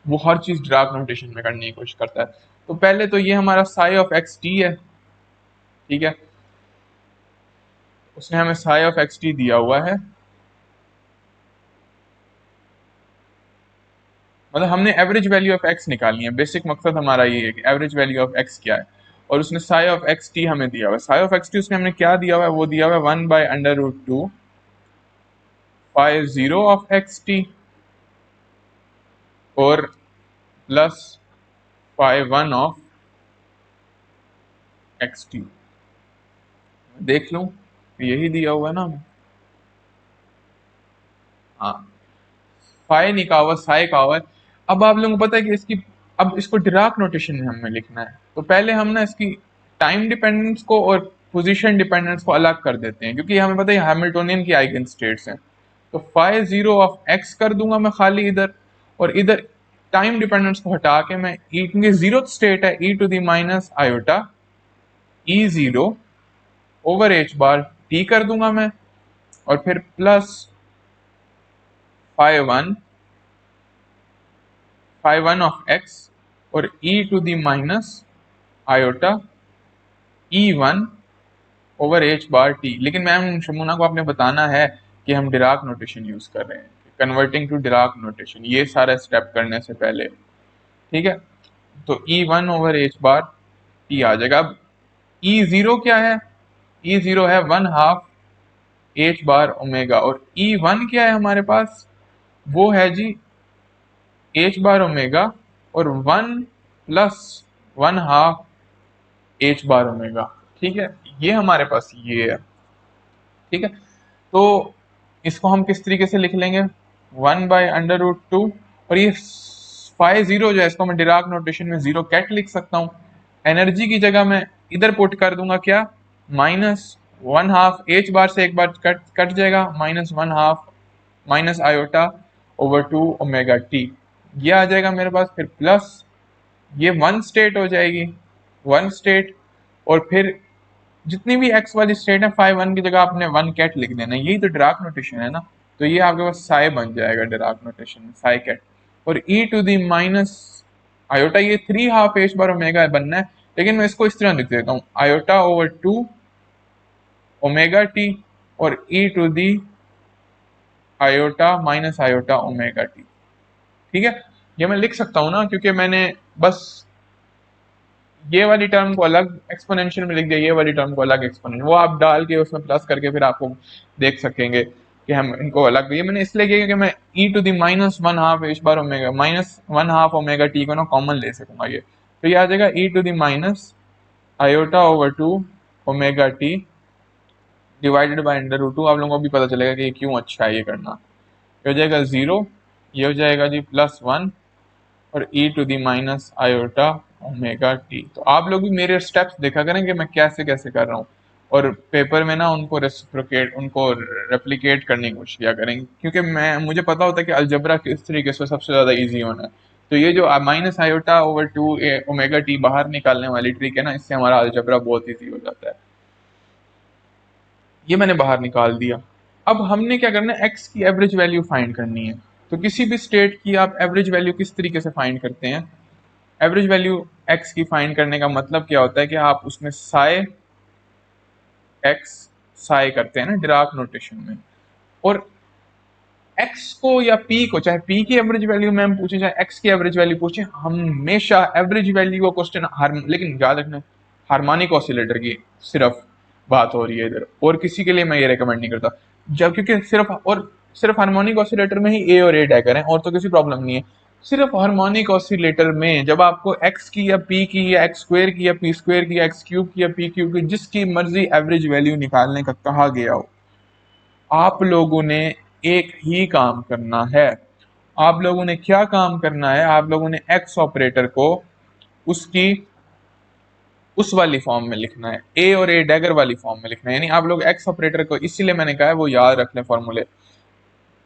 वो हर चीज डिराक नोटेशन में करने की कोशिश करता है। तो पहले तो ये हमारा साई ऑफ एक्स टी है। ठीक है, उसने हमें साई ऑफ एक्स टी दिया हुआ है। मतलब हमने एवरेज वैल्यू ऑफ एक्स निकालनी है। बेसिक मकसद हमारा ये है कि एवरेज वैल्यू ऑफ एक्स क्या है। और उसने साई ऑफ एक्स टी हमें दिया हुआ है। साई ऑफ एक्स टी उसने हमें क्या दिया हुआ है, वो दिया हुआ है 1/√2 phi zero of x T और plus phi one of x T. देख लूं, यही दिया हुआ है ना हमें। हाँ, फाई नहीं कहा हुआ, साई कहा हुआ है। अब आप लोगों को पता है कि इसकी, अब इसको डिराक नोटेशन में हमें लिखना है। तो पहले हम ना इसकी टाइम डिपेंडेंस को और पोजीशन डिपेंडेंस को अलग कर देते हैं क्योंकि हमें पता है हैमिल्टोनियन की आइगन स्टेट्स हैं। तो फाई जीरो ऑफ एक्स कर दूंगा मैं खाली इधर, और इधर टाइम डिपेंडेंस को हटा के मैं ई, क्योंकि जीरो स्टेट है, E to the minus iota E zero over H bar T कर दूंगा मैं, और फिर plus phi one, phi one of X और ई to the minus iota E one over H bar T. लेकिन मैम शमुना को आपने बताना है कि हम डिराक नोटेशन यूज कर रहे हैं, कन्वर्टिंग टू डिराक नोटेशन, ये सारा स्टेप करने से पहले। ठीक है, तो ई one over H bar T आ जाएगा। अब ई जीरो क्या है, ई जीरो है 1/2 एच बार ओमेगा, और ई वन क्या है हमारे पास, वो है जी एच बार ओमेगा और 1 + 1/2 एच बार ओमेगा। ठीक है, ये हमारे पास ये है। ठीक है, तो इसको हम किस तरीके से लिख लेंगे, 1/√2। और ये फाई जीरो जो है इसको मैं डिराक नोटेशन में जीरो कैट लिख सकता हूँ। एनर्जी की जगह मैं इधर पुट कर दूंगा क्या, -1/2 एच बार से एक बार कट कट जाएगा, -1/2 minus iota over 2 omega T, ये आ जाएगा मेरे पास। फिर प्लस ये वन स्टेट हो जाएगी, वन स्टेट, और फिर जितनी भी एक्स वाली स्टेट है फाई वन की जगह आपने वन कैट लिख देना, यही तो डिराक नोटेशन है ना। तो ये आपके पास साई बन जाएगा डिराक नोटेशन में, साई कैट। और ई टू दी माइनस आयोटा, ये 3/2 एच बार ओमेगा बनना है, लेकिन मैं इसको इस तरह लिख देता हूँ, आयोटा ओवर 2 ओमेगा टी और ई to the iota minus iota omega T. ठीक है, ये मैं लिख सकता हूँ ना, क्योंकि मैंने बस ये वाली टर्म को अलग एक्सपोनेंशियल में लिख दिया, ये वाली टर्म को अलग एक्सपोनेंशियल, वो आप डाल के उसमें प्लस करके फिर आपको देख सकेंगे कि हम इनको अलग, ये मैंने इसलिए किया क्योंकि मैं E to the -1/2 H bar omega -1/2 omega T को ना कॉमन ले सकूंगा ये। तो ये आ जाएगा E to the minus iota over 2 omega T divided by √2। आप लोगों को भी पता चलेगा कि ये क्यों अच्छा है ये करना। ये हो जाएगा 0, ये हो जाएगा जी +1 और ई to the minus iota omega T. तो आप लोग भी मेरे स्टेप्स देखा करें कि मैं कैसे कैसे कर रहा हूँ, और पेपर में ना उनको रेसिप्रोकेट, उनको रेप्लिकेट करने की कोशिश किया करें, क्योंकि मैं मुझे पता होता है कि अलजबरा किस तरीके से सबसे ज़्यादा ईजी होना है। तो ये जो minus iota over 2 omega T बाहर निकालने वाली ट्रिक है ना, इससे हमारा अलजबरा बहुत ईजी हो जाता है। ये मैंने बाहर निकाल दिया। अब हमने क्या करना है, एक्स की एवरेज वैल्यू फाइंड करनी है। तो किसी भी स्टेट की आप एवरेज वैल्यू किस तरीके से फाइंड करते हैं? एवरेज वैल्यू एक्स की फाइंड करने का मतलब क्या होता है कि आप उसमें साई एक्स साई करते हैं ना डिराक नोटेशन में, और एक्स को या पी को, चाहे पी की एवरेज वैल्यू में हम पूछे चाहे एक्स की एवरेज वैल्यू पूछे, हमेशा एवरेज वैल्यू का क्वेश्चन लेकिन याद रखना हार्मोनिक ऑसिलेटर की सिर्फ बात हो रही है इधर, और किसी के लिए मैं ये रिकमेंड नहीं करता, जब क्योंकि सिर्फ हार्मोनिक ऑसिलेटर में ही ए और ए डैगर है, और तो किसी प्रॉब्लम नहीं है। सिर्फ हार्मोनिक ऑसिलेटर में जब आपको एक्स की या पी की या एक्स स्क्वायर की या पी स्क्वायर की या एक्स क्यूब की या पी क्यूब की जिसकी मर्जी एवरेज वैल्यू निकालने का कहा गया हो, आप लोगों ने एक ही काम करना है। आप लोगों ने क्या काम करना है? आप लोगों ने एक्स ऑपरेटर को उसकी उस वाली फॉर्म में लिखना है, ए और ए डैगर वाली फॉर्म में लिखना है। यानी आप लोग एक्स ऑपरेटर को, इसीलिए मैंने कहा है वो याद रख लें फॉर्मूले।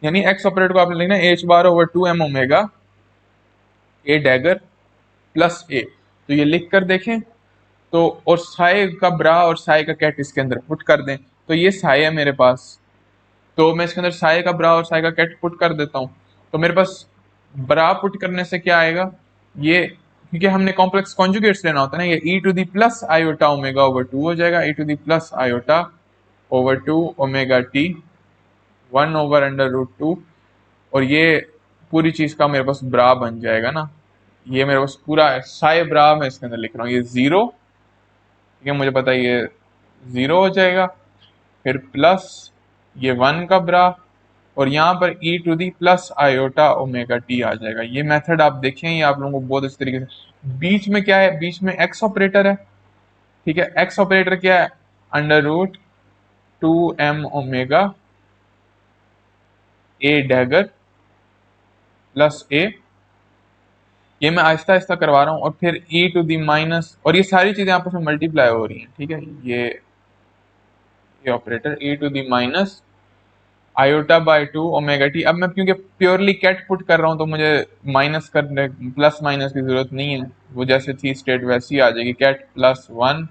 यानी एक्स ऑपरेटर को आपने लिखना है H bar over 2m omega A dagger plus A. तो ये लिख कर देखें तो, और साई का ब्रा और साई का कैट इसके अंदर पुट कर दें, तो ये साई है मेरे पास, तो मैं इसके अंदर साई का ब्रा और साई का कैट पुट कर देता हूँ। तो मेरे पास ब्रा पुट करने से क्या आएगा, ये क्योंकि हमने कॉम्प्लेक्स कॉन्जुगेट्स लेना होता है ना, ये E to the plus iota omega over 2 हो जाएगा, E to the plus iota over 2 omega T 1/√2, और ये पूरी चीज का मेरे पास ब्रा बन जाएगा ना। ये मेरे पास पूरा साई ब्रा मैं इसके अंदर लिख रहा हूँ, ये जीरो, ठीक है, मुझे पता है ये जीरो हो जाएगा, फिर प्लस ये 1 का ब्रा, और यहाँ पर e to the plus iota omega T आ जाएगा। ये मेथड आप देखें, ये आप लोगों को बहुत अच्छी तरीके से, बीच में क्या है, बीच में एक्स ऑपरेटर है, ठीक है, एक्स ऑपरेटर क्या है, √2m omega A dagger plus A. ये मैं आहिस्ता आहिस्ता करवा रहा हूँ, और फिर e टू दी माइनस, और ये सारी चीजें आपस में मल्टीप्लाई हो रही हैं, ठीक है, ये operator e to the minus iota by 2 omega T. अब मैं क्योंकि प्योरली कैट पुट कर रहा हूं तो मुझे माइनस करने, प्लस माइनस की जरूरत नहीं है, वो जैसे थी स्टेट वैसी आ जाएगी, ket plus 1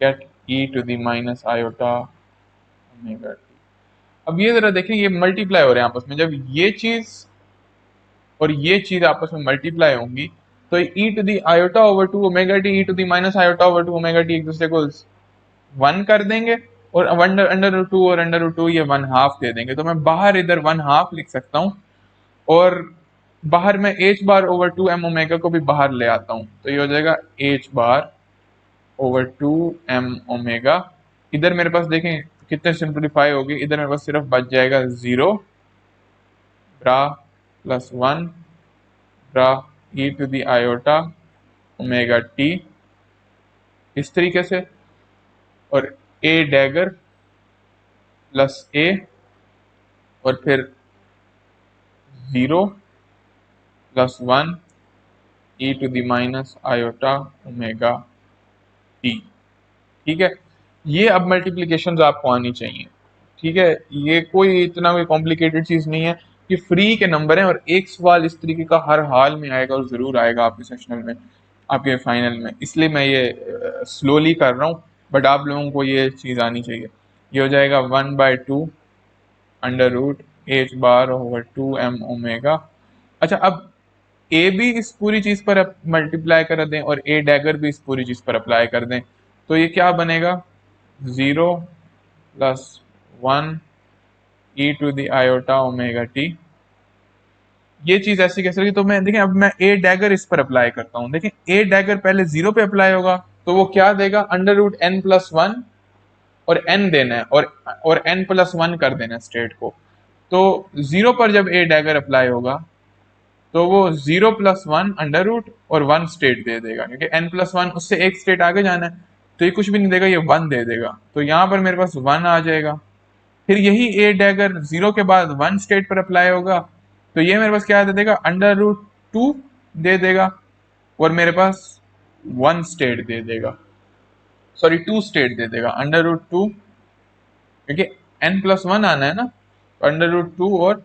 ket e to the minus iota omega T. अब ये जरा देखें, ये मल्टीप्लाई हो रहे हैं आपस में, जब ये चीज और ये चीज आपस में मल्टीप्लाई होंगी तो E to the iota over 2 omega T E to the minus iota over 2 omega T एक दूसरे को 1 कर देंगे, और अंडर रूट 2 और अंडर रूट 2 ये 1/2 दे देंगे, तो मैं बाहर इधर 1/2 लिख सकता हूँ, और बाहर में H bar over 2m omega को भी बाहर ले आता हूँ, तो ये हो जाएगा H bar over 2m omega. इधर मेरे पास देखें कितने सिंप्लीफाई हो गए, इधर मेरे पास सिर्फ बच जाएगा 0 bra plus 1 bra E to the iota omega T इस तरीके से, और ए डैगर प्लस ए, और फिर 0 plus 1 e to the minus iota omega T, ठीक है। ये अब मल्टीप्लीकेशन आपको आनी चाहिए, ठीक है, ये कोई इतना कोई कॉम्प्लिकेटेड चीज नहीं है, ये फ्री के नंबर हैं, और एक सवाल इस तरीके का हर हाल में आएगा, और जरूर आएगा आपके सेशनल में, आपके फाइनल में, इसलिए मैं ये स्लोली कर रहा हूँ, बट आप लोगों को ये चीज आनी चाहिए। ये हो जाएगा 1/2 √h⁻/2m ओमेगा। अच्छा, अब ए भी इस पूरी चीज पर मल्टीप्लाई कर दें और ए डैगर भी इस पूरी चीज पर अप्लाई कर दें, तो ये क्या बनेगा, 0 plus 1 e to the iota omega T. ये चीज ऐसी कैसे होगी, तो मैं देखें, अब मैं ए डैगर इस पर अप्लाई करता हूँ, देखें ए डैगर पहले 0 पे अप्लाई होगा, तो वो क्या देगा, √n+1, और n देना है, और n+1 कर देना है स्टेट को, तो 0 पर जब ए डैगर अप्लाई होगा तो वो 0+1 अंडर रूट और 1 स्टेट दे देगा, क्योंकि n+1 उससे एक स्टेट आगे जाना है, तो ये कुछ भी नहीं देगा, ये 1 दे देगा, तो यहाँ पर मेरे पास 1 आ जाएगा। फिर यही ए डैगर 0 के बाद 1 स्टेट पर अप्लाई होगा, तो ये मेरे पास क्या दे देगा, अंडर रूट 2 दे देगा, और मेरे पास 1 स्टेट दे देगा, सॉरी 2 स्टेट दे देगा, अंडर रूट 2, क्योंकि n+1 आना है ना, तो अंडर रूट 2 और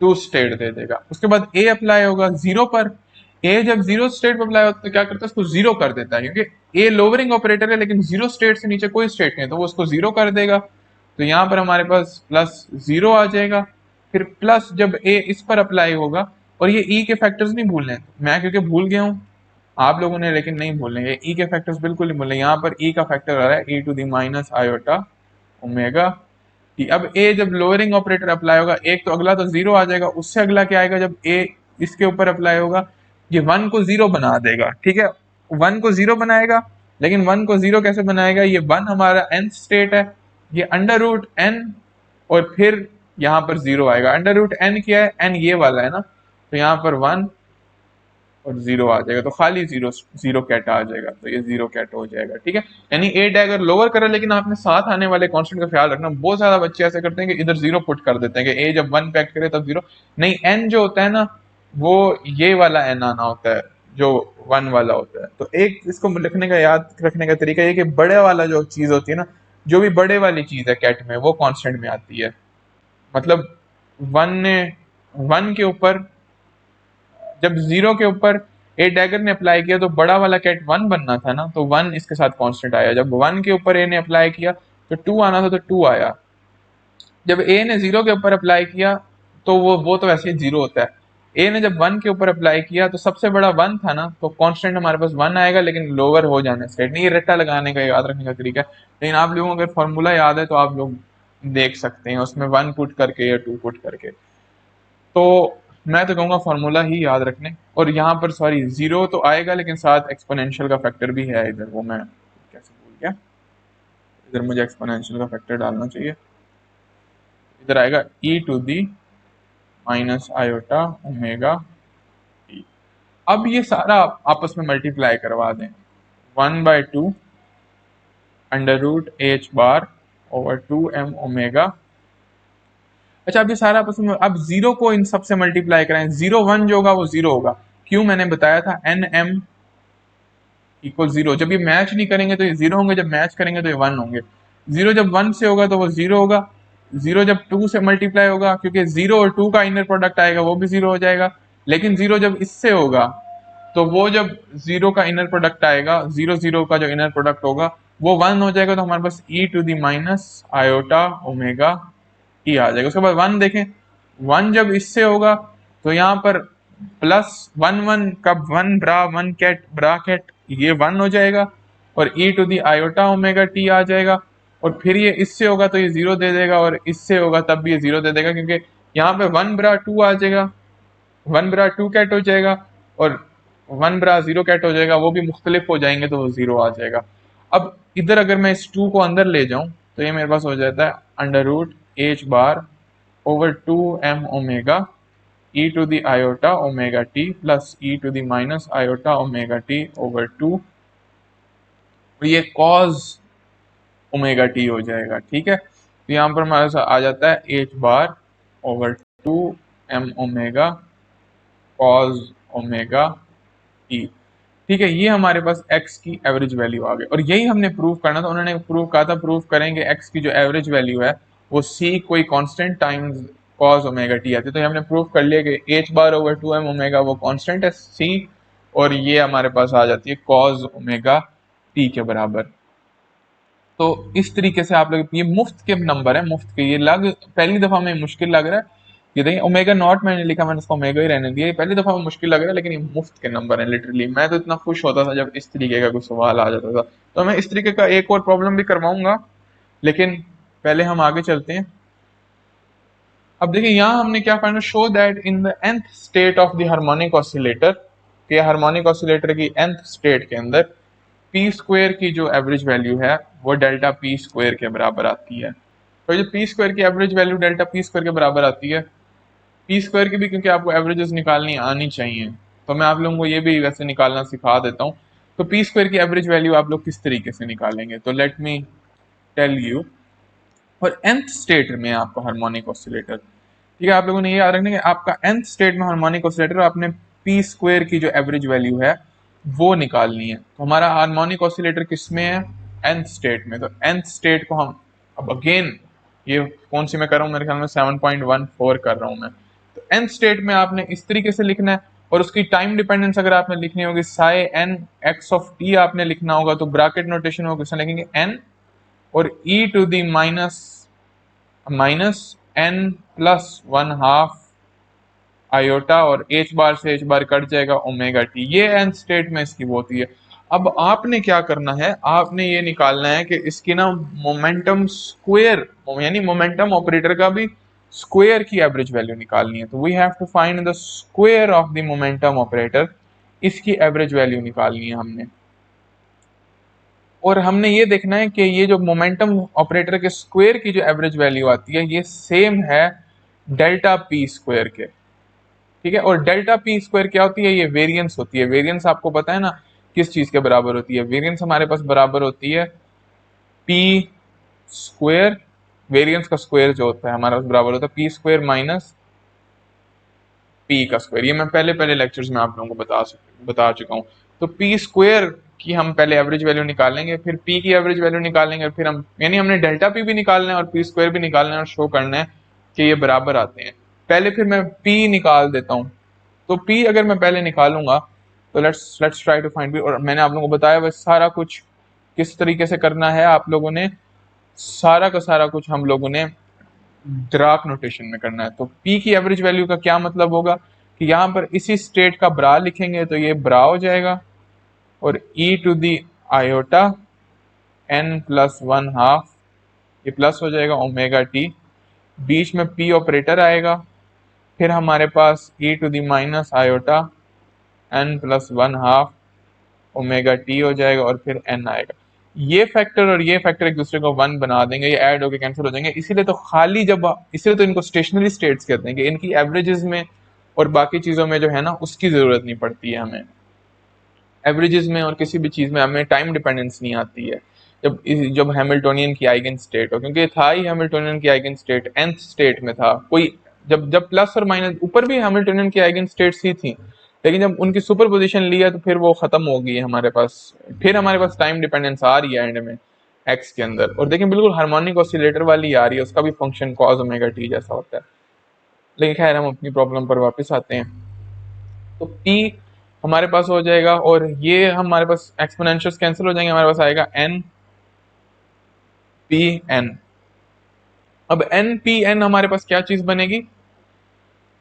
2 स्टेट दे देगा। उसके बाद ए अप्लाई होगा 0 पर, ए जब 0 स्टेट पर अप्लाई होता है तो क्या करता है, उसको 0 कर देता है, क्योंकि ए लोअरिंग ऑपरेटर है, लेकिन 0 स्टेट से नीचे कोई स्टेट नहीं है, तो वो उसको 0 कर देगा, तो यहाँ पर हमारे पास +0 आ जाएगा, फिर प्लस जब ए इस पर अप्लाई होगा, और ये ई के फैक्टर्स नहीं भूलने हैं, मैं क्योंकि भूल गया हूँ, आप लोगों ने लेकिन नहीं भूलने, ये ई के फैक्टर्स बिल्कुल नहीं भूलने। यहाँ पर ई का फैक्टर आ रहा है E to the minus iota omega T. अब ए जब लोअरिंग ऑपरेटर अप्लाई होगा, एक तो अगला तो जीरो आ जाएगा, उससे अगला क्या आएगा जब ए इसके ऊपर अप्लाई होगा, ये वन को जीरो बना देगा, ठीक है, वन को जीरो बनाएगा। लेकिन वन को जीरो कैसे बनाएगा, ये वन हमारा nth स्टेट है, ये अंडर रूट एन, और फिर यहाँ पर जीरो आएगा। अंडर रूट एन क्या है, एन ये वाला है ना, तो यहाँ पर वन और जीरो आ जाएगा, तो खाली जीरो जीरो कैट आ जाएगा, तो ये जीरो कैट हो जाएगा, ठीक है। यानी ए डैगर लोअर करा, लेकिन आपने साथ आने वाले कांस्टेंट का ख्याल रखना। बहुत ज्यादा बच्चे ऐसे करते हैं कि इधर जीरो पुट कर देते हैं कि ए जब वन पैक करे तब जीरो, नहीं, एन जो होता है ना वो ये वाला एन आना होता है जो वन वाला होता है। तो एक इसको लिखने का याद रखने का तरीका ये कि बड़े वाला जो चीज होती है ना, जो भी बड़े वाली चीज है कैट में, वो कांस्टेंट में आती है। मतलब वन ने वन के ऊपर जब जीरो के ऊपर ए डैगर ने अप्लाई किया तो बड़ा वाला कैट वन बनना था ना, तो वन इसके साथ कांस्टेंट आया। जब वन के ऊपर ए ने अप्लाई किया तो टू आना था, तो टू आया। जब ए ने जीरो के ऊपर अप्लाई किया तो वो तो वैसे ही जीरो होता है। ए ने जब वन के ऊपर अप्लाई किया तो सबसे बड़ा वन था ना, तो कांस्टेंट हमारे पास वन आएगा, लेकिन लोअर हो जाना स्टेट नहीं। ये रट्टा लगाने का याद रखने का तरीका है, लेकिन आप लोगों को अगर फॉर्मूला याद है तो आप लोग देख सकते हैं उसमें वन पुट करके या टू पुट करके। तो मैं तो कहूँगा फार्मूला ही याद रखने। और यहाँ पर सॉरी जीरो तो आएगा, लेकिन साथ एक्सपोनेंशियल का फैक्टर भी है इधर, वो मैं कैसे भूल गया, इधर मुझे एक्सपोनेंशियल का फैक्टर डालना चाहिए। इधर आएगा e to the minus iota omega T. अब ये सारा आपस में मल्टीप्लाई करवा दें, 1/2 under root h bar over 2m omega. अच्छा, अब ये सारा आपस में, अब जीरो को इन सब से मल्टीप्लाई कराएं, जीरो वन जो होगा वो जीरो होगा, क्यों, मैंने बताया था एन एम इक्वल जीरो। जब ये मैच नहीं करेंगे तो ये जीरो होंगे, जब मैच करेंगे तो ये वन होंगे। जीरो जब वन से होगा तो वो जीरो होगा, जीरो जब टू से मल्टीप्लाई होगा, क्योंकि जीरो और टू का इनर प्रोडक्ट आएगा, वो भी जीरो हो जाएगा। लेकिन जीरो जब इससे होगा तो वो जब जीरो का इनर प्रोडक्ट आएगा, जीरो जीरो का जो इनर प्रोडक्ट होगा वो वन हो जाएगा, तो हमारे पास e to the minus iota omega T आ जाएगा। उसके बाद वन देखें, वन जब इससे होगा तो यहाँ पर प्लस वन वन कब, one bra one ket bra ket, ये वन हो जाएगा, और ई to the iota omega T आ जाएगा। और फिर ये इससे होगा तो ये जीरो दे देगा, और इससे होगा तब भी ये जीरो दे देगा, क्योंकि यहाँ पे वन ब्रा टू आ जाएगा, वन ब्रा टू कैट हो जाएगा, और वन ब्रा जीरो कैट हो जाएगा, वो भी मुख्तलिफ हो जाएंगे तो वो जीरो आ जाएगा। अब इधर अगर मैं इस टू को अंदर ले जाऊं तो ये मेरे पास हो जाता है under root h bar over 2m omega e to the iota omega t plus e to the minus iota omega t over 2, और ये cos ओमेगा टी हो जाएगा, ठीक है। तो यहाँ पर हमारे साथ आ जाता है H bar over 2m omega cos omega T, ठीक है। ये हमारे पास x की एवरेज वैल्यू आ गई, और यही हमने प्रूव करना था। उन्होंने प्रूव कहा था, प्रूव करेंगे x की जो एवरेज वैल्यू है वो c कोई constant times cos omega T आती है। तो ये हमने प्रूव कर लिया कि h बार ओवर 2m ओमेगा वो कांस्टेंट है c, और ये हमारे पास आ जाती है cos ओमेगा टी के बराबर। तो इस तरीके से आप लोग, ये मुफ्त के नंबर है, मुफ्त के, ये पहली दफा में मुश्किल लग रहा है। ये देखिए ओमेगा नॉट मैंने लिखा, मैंने उसको ओमेगा ही रहने दिया, ये पहली दफा में मुश्किल लग रहा है, लेकिन ये मुफ्त के नंबर है लिटरली। मैं तो इतना खुश होता था जब इस तरीके का कोई सवाल आ जाता था। तो मैं इस तरीके का एक और प्रॉब्लम भी करवाऊंगा, लेकिन पहले हम आगे चलते हैं। अब देखिए यहाँ हमने क्या करना, show that in the nth state of the harmonic oscillator, के हार्मोनिक ऑसिलेटर की nth स्टेट के अंदर पी स्क्वायर की जो एवरेज वैल्यू है वो डेल्टा पी स्क्वायर के बराबर आती है। तो जो पी स्क्वायर की average value delta P square के बराबर आती है, पी स्क्वायर की भी क्योंकि आपको एवरेजेस निकालनी आनी चाहिए, तो मैं आप लोगों को ये भी वैसे निकालना सिखा देता हूँ। तो पी स्क्वायर की एवरेज वैल्यू आप लोग किस तरीके से निकालेंगे, तो लेट मी टेल यू। और nth स्टेट में आपका हार्मोनिक ऑसिलेटर, ठीक है, आप लोगों ने ये याद रखना कि आपका nth स्टेट में हार्मोनिक ऑसिलेटर, आपने पी स्क्वायर की जो एवरेज वैल्यू है वो निकालनी है। तो हमारा हार्मोनिक ऑसिलेटर किस में है, nth स्टेट में। तो nth स्टेट को हम, अब अगेन ये कौन सी मैं कर रहा हूँ, मेरे ख्याल में 7.14 कर रहा हूँ मैं। तो nth स्टेट में आपने इस तरीके से लिखना है, और उसकी टाइम डिपेंडेंस अगर आपने लिखनी होगी Sai n x of t आपने लिखना होगा, तो ब्रैकेट नोटेशन में किसने लिखेंगे n और e to the minus n plus one half iota और h बार से h बार कट जाएगा ओमेगा टी। ये एन स्टेट में इसकी वो होती है। अब आपने क्या करना है, आपने ये निकालना है कि इसकी ना मोमेंटम स्क्वायर यानी मोमेंटम ऑपरेटर का भी स्क्वायर की एवरेज वैल्यू निकालनी है। तो we have to find the square of the momentum operator, इसकी एवरेज वैल्यू निकालनी है हमने। और हमने ये देखना है कि ये जो मोमेंटम ऑपरेटर के स्क्वायर की जो एवरेज वैल्यू आती है ये सेम है डेल्टा पी स्क्वायर के। ठीक है, और डेल्टा पी स्क्वायर क्या होती है, ये वेरिएंस होती है। वेरिएंस आपको पता है ना किस चीज के बराबर होती है, वेरिएंस हमारे पास बराबर होती है पी स्क्वायर, वेरिएंस का स्क्वायर जो होता है हमारे पास बराबर होता है पी स्क्वायर माइनस पी का स्क्वायर। ये मैं पहले पहले लेक्चर्स में आप लोगों को बता चुका हूँ। तो पी स्क्वायर की हम पहले एवरेज वैल्यू निकालेंगे, फिर पी की एवरेज वैल्यू निकालेंगे, फिर हम यानी हमने डेल्टा पी भी निकालना है और पी स्क्वायर भी निकालना है और शो करना है कि ये बराबर आते हैं। पहले फिर मैं पी निकाल देता हूँ। तो पी अगर मैं पहले निकालूंगा तो let's try to find p. और मैंने आप लोगों को बताया बस सारा कुछ किस तरीके से करना है, आप लोगों ने सारा का सारा कुछ हम लोगों ने ड्राक नोटेशन में करना है। तो पी की एवरेज वैल्यू का क्या मतलब होगा कि यहाँ पर इसी स्टेट का ब्रा लिखेंगे तो ये ब्रा हो जाएगा, और ई to the iota n plus one half, ये प्लस हो जाएगा ओमेगा टी, बीच में पी ऑपरेटर आएगा, फिर हमारे पास e to the minus iota n plus one half omega t हो जाएगा, और फिर एन आएगा। ये फैक्टर और ये फैक्टर एक दूसरे को वन बना देंगे, ये ऐड होके कैंसिल हो जाएंगे। इसीलिए तो खाली जब इसीलिए तो इनको स्टेशनरी स्टेट्स कहते हैं कि इनकी एवरेजेस में और बाकी चीजों में जो है ना उसकी जरूरत नहीं पड़ती है हमें। एवरेजेस में और किसी भी चीज में हमें टाइम डिपेंडेंस नहीं आती है जब जब हैमिल्टोनियन की आइगन स्टेट हो, क्योंकि था ही हैमिल्टोनियन की आइगन स्टेट nth स्टेट में था। कोई जब जब प्लस और माइनस ऊपर भी हैमिल्टोनियन की आइगन स्टेट्स ही थी, लेकिन जब उनकी सुपर पोजिशन लिया तो फिर वो खत्म हो गई है हमारे पास। फिर हमारे पास टाइम डिपेंडेंस आ रही है एंड में एक्स के अंदर, और देखिए बिल्कुल हार्मोनिक ऑसिलेटर वाली आ रही है, उसका भी फंक्शन कॉस ओमेगा टी जैसा होता है। लेकिन खैर हम अपनी प्रॉब्लम पर वापस आते हैं। तो P हमारे पास हो जाएगा, और ये हमारे पास एक्सपोनेंशियल्स कैंसिल हो जाएंगे, हमारे पास आएगा n p n। अब n p n हमारे पास क्या चीज बनेगी,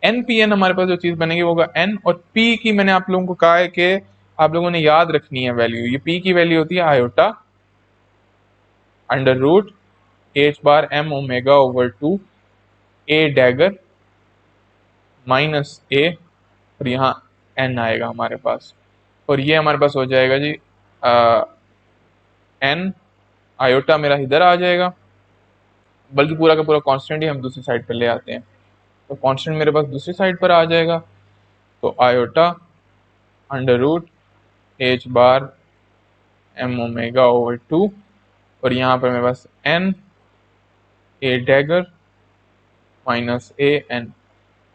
n p n हमारे पास जो चीज बनेगी वो होगा n, और p की मैंने आप लोगों को कहा है कि आप लोगों ने याद रखनी है वैल्यू। ये p की वैल्यू होती है iota under root h bar m omega over 2 a dagger minus a, और यहाँ n आएगा हमारे पास, और ये हमारे पास हो जाएगा जी n आयोटा मेरा इधर आ जाएगा, बल्कि पूरा का पूरा कांस्टेंट ही हम दूसरी साइड पर ले आते हैं। तो कांस्टेंट मेरे पास दूसरी साइड पर आ जाएगा, तो iota under root h bar M omega over 2, और यहाँ पर मेरे पास n A dagger minus A N.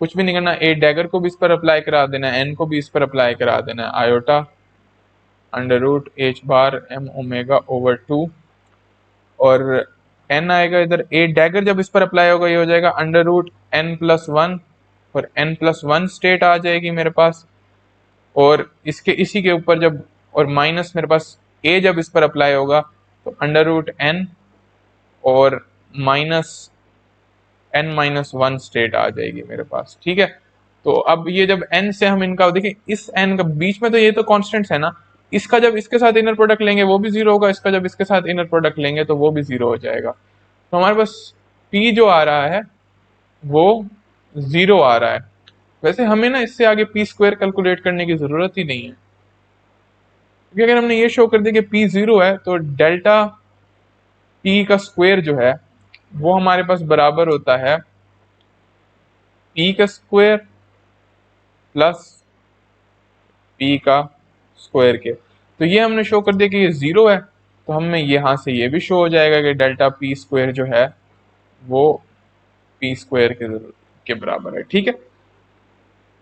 कुछ भी नहीं करना, ए डैगर को भी इस पर अप्लाई करा देना है, n को भी इस पर अप्लाई करा देना है। Iota under root h bar M omega over 2, और n आएगा इधर, ए डैगर जब इस पर अप्लाई होगा ये हो जाएगा under root n plus one, और n प्लस वन स्टेट आ जाएगी मेरे पास, और इसके इसी के ऊपर जब और माइनस मेरे पास a जब इस पर अप्लाई होगा तो अंडर रूट n और minus n minus one state आ जाएगी मेरे पास। ठीक है, तो अब ये जब n से हम इनका देखिए, इस n का बीच में तो ये तो कॉन्स्टेंट्स है ना, इसका जब इसके साथ इनर प्रोडक्ट लेंगे वो भी जीरो होगा, इसका जब इसके साथ इनर प्रोडक्ट लेंगे तो वो भी जीरो हो जाएगा। तो हमारे पास p जो आ रहा है वो जीरो आ रहा है। वैसे हमें ना इससे आगे पी स्क्वायर कैलकुलेट करने की जरूरत ही नहीं है, क्योंकि अगर हमने ये शो कर दिया कि पी जीरो है तो डेल्टा पी का स्क्वायर जो है वो हमारे पास बराबर होता है पी का स्क्वायर प्लस पी का स्क्वायर के। तो ये हमने शो कर दिया कि ये जीरो है, तो हमें यहाँ से ये भी शो हो जाएगा कि डेल्टा पी स्क्वायर जो है वो पी स्क्वायर के बराबर है। ठीक है,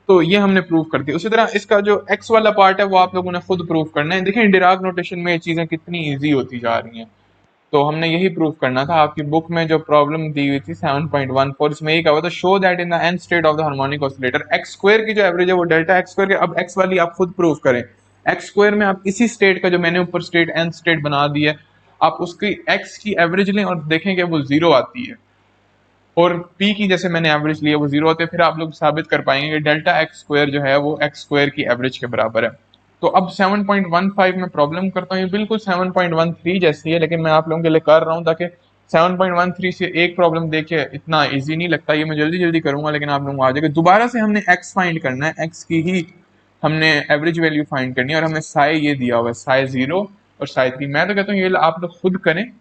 तो ये हमने प्रूव कर दिया। उसी तरह इसका जो x वाला पार्ट है वो आप लोगों ने खुद प्रूव करना है। देखें डिराक नोटेशन में ये चीजें कितनी इजी होती जा रही हैं। तो हमने यही प्रूव करना था। आपकी बुक में जो प्रॉब्लम दी हुई थी 7.14, इसमें यही कहा हुआ था show that in the n state of the harmonic oscillator x square की जो एवरेज है वो डेल्टा एक्स स्क्वायर के। अब एक्स वाली आप खुद प्रूव करें। एक्स स्क्वायर में आप इसी स्टेट का जो मैंने ऊपर स्टेट एन स्टेट बना दी है, आप उसकी एक्स की एवरेज लें और देखें कि वो जीरो आती है। और p की जैसे मैंने एवरेज लिया वो जीरो होते हैं, फिर आप लोग साबित कर पाएंगे कि डेल्टा एक्स स्क्वायर जो है वो एक्स स्क्वायर की एवरेज के बराबर है। तो अब 7.15 में प्रॉब्लम करता हूँ, ये बिल्कुल 7.13 जैसी है, लेकिन मैं आप लोगों के लिए कर रहा हूँ ताकि 7.13 से एक प्रॉब्लम देखिए इतना इजी नहीं लगता, ये मैं जल्दी जल्दी करूंगा लेकिन आप लोगों को आ जाएगा। दोबारा से हमने एक्स फाइंड करना है, एक्स की ही हमने एवरेज वैल्यू फाइंड करनी है, और हमें साई ये दिया हुआ है, साई 0 और साई 3। मैं तो कहता हूँ ये आप लोग खुद करें,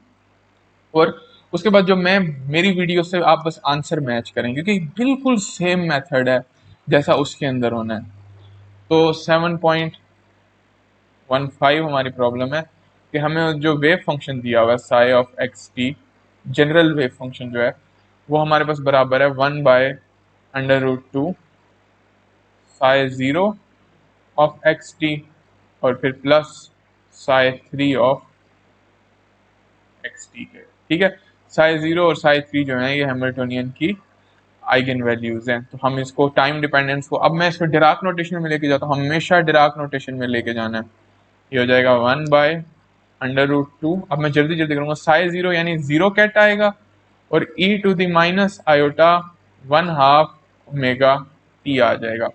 और उसके बाद जो मैं मेरी वीडियो से आप बस आंसर मैच करें, क्योंकि बिल्कुल सेम मेथड है जैसा उसके अंदर होना है। तो 7.15 हमारी प्रॉब्लम है कि हमें जो वेव फंक्शन दिया हुआ है sigh of x T, general wave function जो है वो हमारे पास बराबर है 1/√2 साई 0 ऑफ एक्स टी, और फिर plus psi 3 of x T के। ठीक है, साई 0 और साई 3 जो है ये हैमिल्टोनियन की आइगन वैल्यूज हैं। तो हम इसको टाइम डिपेंडेंस को, अब मैं इसको डिराक नोटेशन में लेके जाता हूँ, हमेशा डिराक नोटेशन में लेके जाना है। ये हो जाएगा 1/√2। अब मैं जल्दी जल्दी करूंगा, साई 0 यानी 0 कैट आएगा, और ई to the minus iota 1/2 omega T आ जाएगा।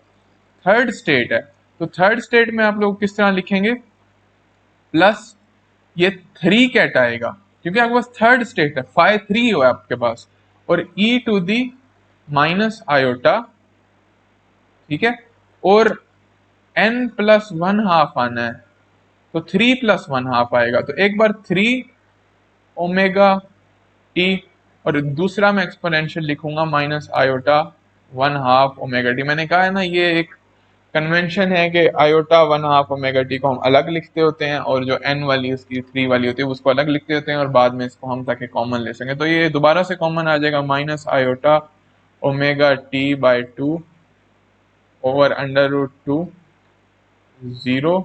थर्ड स्टेट है, तो थर्ड स्टेट में आप लोग किस तरह लिखेंगे, प्लस ये 3 कैट आएगा, क्योंकि आपके पास थर्ड स्टेट है, फाई 3 हो आपके पास, और ई टू दी माइनस आयोटा, ठीक है, और n+1/2 आना है, तो 3+1/2 आएगा। तो एक बार 3 ओमेगा टी, और दूसरा मैं एक्सपोनेंशियल लिखूंगा माइनस आयोटा 1/2 ओमेगा टी। मैंने कहा है ना, ये एक कन्वेंशन है कि आयोटा 1/2 ओमेगा टी को हम अलग लिखते होते हैं, और जो n वाली उसकी 3 वाली होती है उसको अलग लिखते होते हैं, और बाद में इसको हम ताकि कॉमन ले सकें। तो ये दोबारा से कॉमन आ जाएगा, minus iota omega t by 2 over √2 0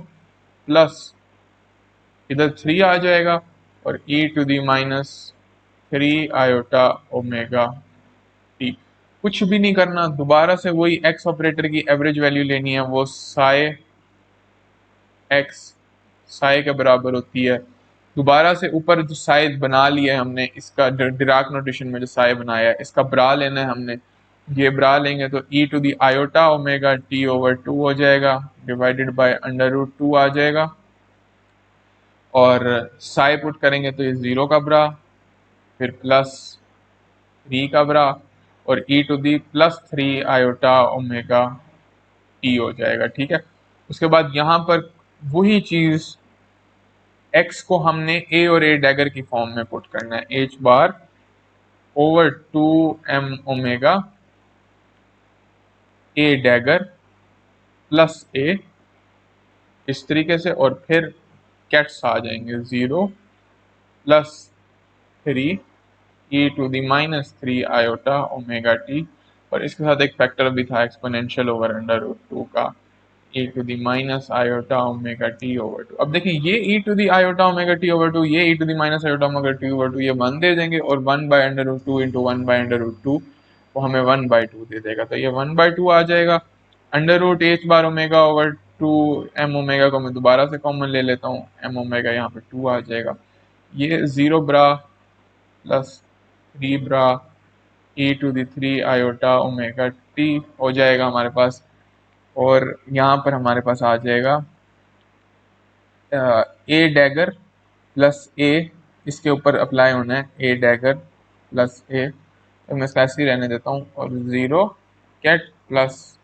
plus इधर 3 आ जाएगा, और e to the minus 3 iota omega t. कुछ भी नहीं करना, दोबारा से वही x ऑपरेटर की एवरेज वैल्यू लेनी है, वो साई x साई के बराबर होती है। दोबारा से ऊपर जो साई बना लिया है हमने, इसका डिराक नोटेशन में जो साई बनाया है इसका ब्रा लेना है हमने, ये ब्रा लेंगे तो e to the iota omega t over 2 हो जाएगा, डिवाइडेड बाय √2 आ जाएगा, और साई पुट करेंगे तो ये 0 का ब्रा, फिर प्लस 3 का ब्रा, और e to the +3 iota omega t हो जाएगा। ठीक है, उसके बाद यहाँ पर वही चीज x को हमने a और a डैगर की फॉर्म में पुट करना है, h bar over 2m omega a dagger plus a, इस तरीके से, और फिर कैट्स आ जाएंगे 0 plus 3 e to the minus 3 iota omega T, और इसके साथ एक फैक्टर भी था एक्सपोनेंशियल ओवर √2 का, e to the minus iota omega t over 2। अब देखिए ये e to the iota omega t over 2, ये e to the minus iota omega t over 2, ये 1 दे देंगे, और 1/√2 इंटू 1/√2 वो हमें 1/2 दे देगा, तो ये 1/2 आ जाएगा। √h बार ओमेगा ओवर 2 m ओमेगा को मैं दोबारा से कॉमन ले लेता हूँ, m ओमेगा यहाँ पे 2 आ जाएगा, ये 0 bra plus 3 bra e to the 3 iota omega t हो जाएगा हमारे पास, और यहाँ पर हमारे पास आ जाएगा ए डैगर प्लस ए, इसके ऊपर अप्लाई होना है ए डैगर प्लस ए, तो मैं इसका ऐसे ही रहने देता हूँ, और 0 ket plus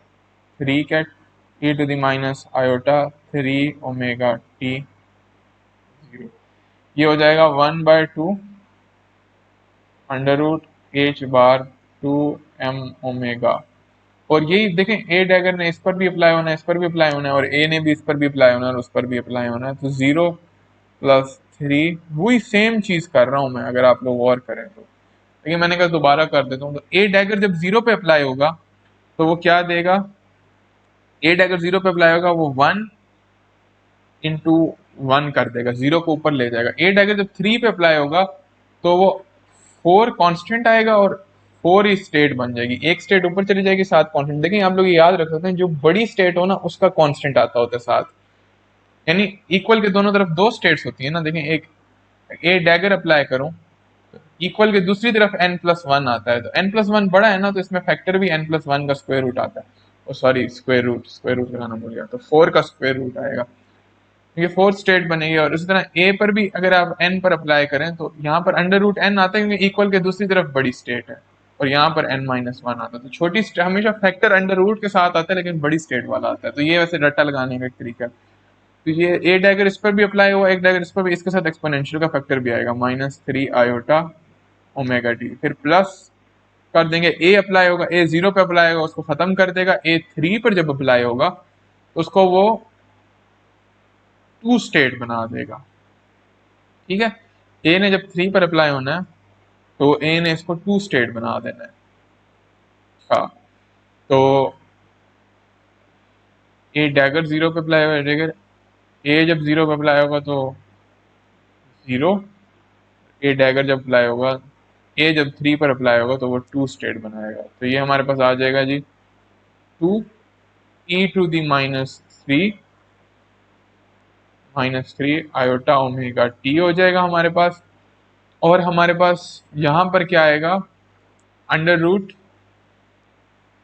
3 ket e to the minus iota 3 omega t 0, ये हो जाएगा 1/2 √h बार 2m ओमेगा। और यही देखें, ए डैगर ने इस पर भी अप्लाई होना है, इस पर भी अप्लाई होना है, और ए ने भी इस पर भी अप्लाई होना है, और उस पर भी अप्लाई होना है, तो 0 प्लस 3, वही सेम चीज कर रहा हूं मैं, अगर आप लोग और करें तो। लेकिन मैंने कहा दोबारा कर देता हूँ, तो ए डैगर जब 0 पे अप्लाई होगा तो वो क्या देगा, ए डैगर 0 पे अप्लाई होगा वो 1 इंटू 1 कर देगा, 0 को ऊपर ले जाएगा। ए डैगर जब 3 पे अप्लाई होगा तो वो 4 कांस्टेंट आएगा, और 4 ही स्टेट बन जाएगी, एक स्टेट ऊपर चली जाएगी, 7 कांस्टेंट। देखिए आप लोग ये याद रख सकते हैं, जो बड़ी स्टेट हो ना उसका कांस्टेंट आता होता है 7, यानी इक्वल के दोनों तरफ 2 स्टेट्स होती है ना। देखें एक ए डैगर अप्लाई करूं इक्वल के दूसरी तरफ n+1 आता है, तो n+1 बड़ा है ना, तो इसमें फैक्टर भी n+1 का स्क्वायर रूट आता है। ओ सॉरी, स्क्वायर रूट लगाना भूल गया, तो 4 का स्क्वायर रूट आएगा। ये फोर्थ स्टेट बनेगी। और इसी तरह ए पर भी अगर आप एन पर अप्लाई करें तो यहाँ पर अंडर रूट एन आता है, क्योंकि इक्वल के दूसरी तरफ बड़ी स्टेट है, और यहाँ पर n-1 आता है। तो छोटी हमेशा फैक्टर अंडर रूट के साथ आता है, लेकिन बड़ी स्टेट वाला आता है। तो ये वैसे रट्टा लगाने का एक तरीका है। तो ये ए डैगर इस पर भी अप्लाई हुआ, एक डैगर इस पर भी, इसके साथ एक्सपोनेंशियल का फैक्टर भी आएगा, -3 i फिर प्लस कर देंगे, ए अप्लाई होगा, ए 0 पे अप्लाई होगा, उसको खत्म कर देगा। ए 3 पर जब अप्लाई होगा तो उसको वो टू स्टेट बना देगा। ठीक है, ए ने जब 3 पर अप्लाई होना है तो ए ने इसको टू स्टेट बना देना है। हाँ, तो ए डैगर 0 पे अप्लाई होगा, डैगर ए जब 0 पे अप्लाई होगा तो 0, ए डैगर जब अप्लाई होगा, ए जब 3 पर अप्लाई होगा तो वो टू स्टेट बनाएगा। तो ये हमारे पास आ जाएगा जी 2 e⁻³ -3 आयोटा ओमेगा टी हो जाएगा हमारे पास। और हमारे पास यहाँ पर क्या आएगा, अंडर रूट,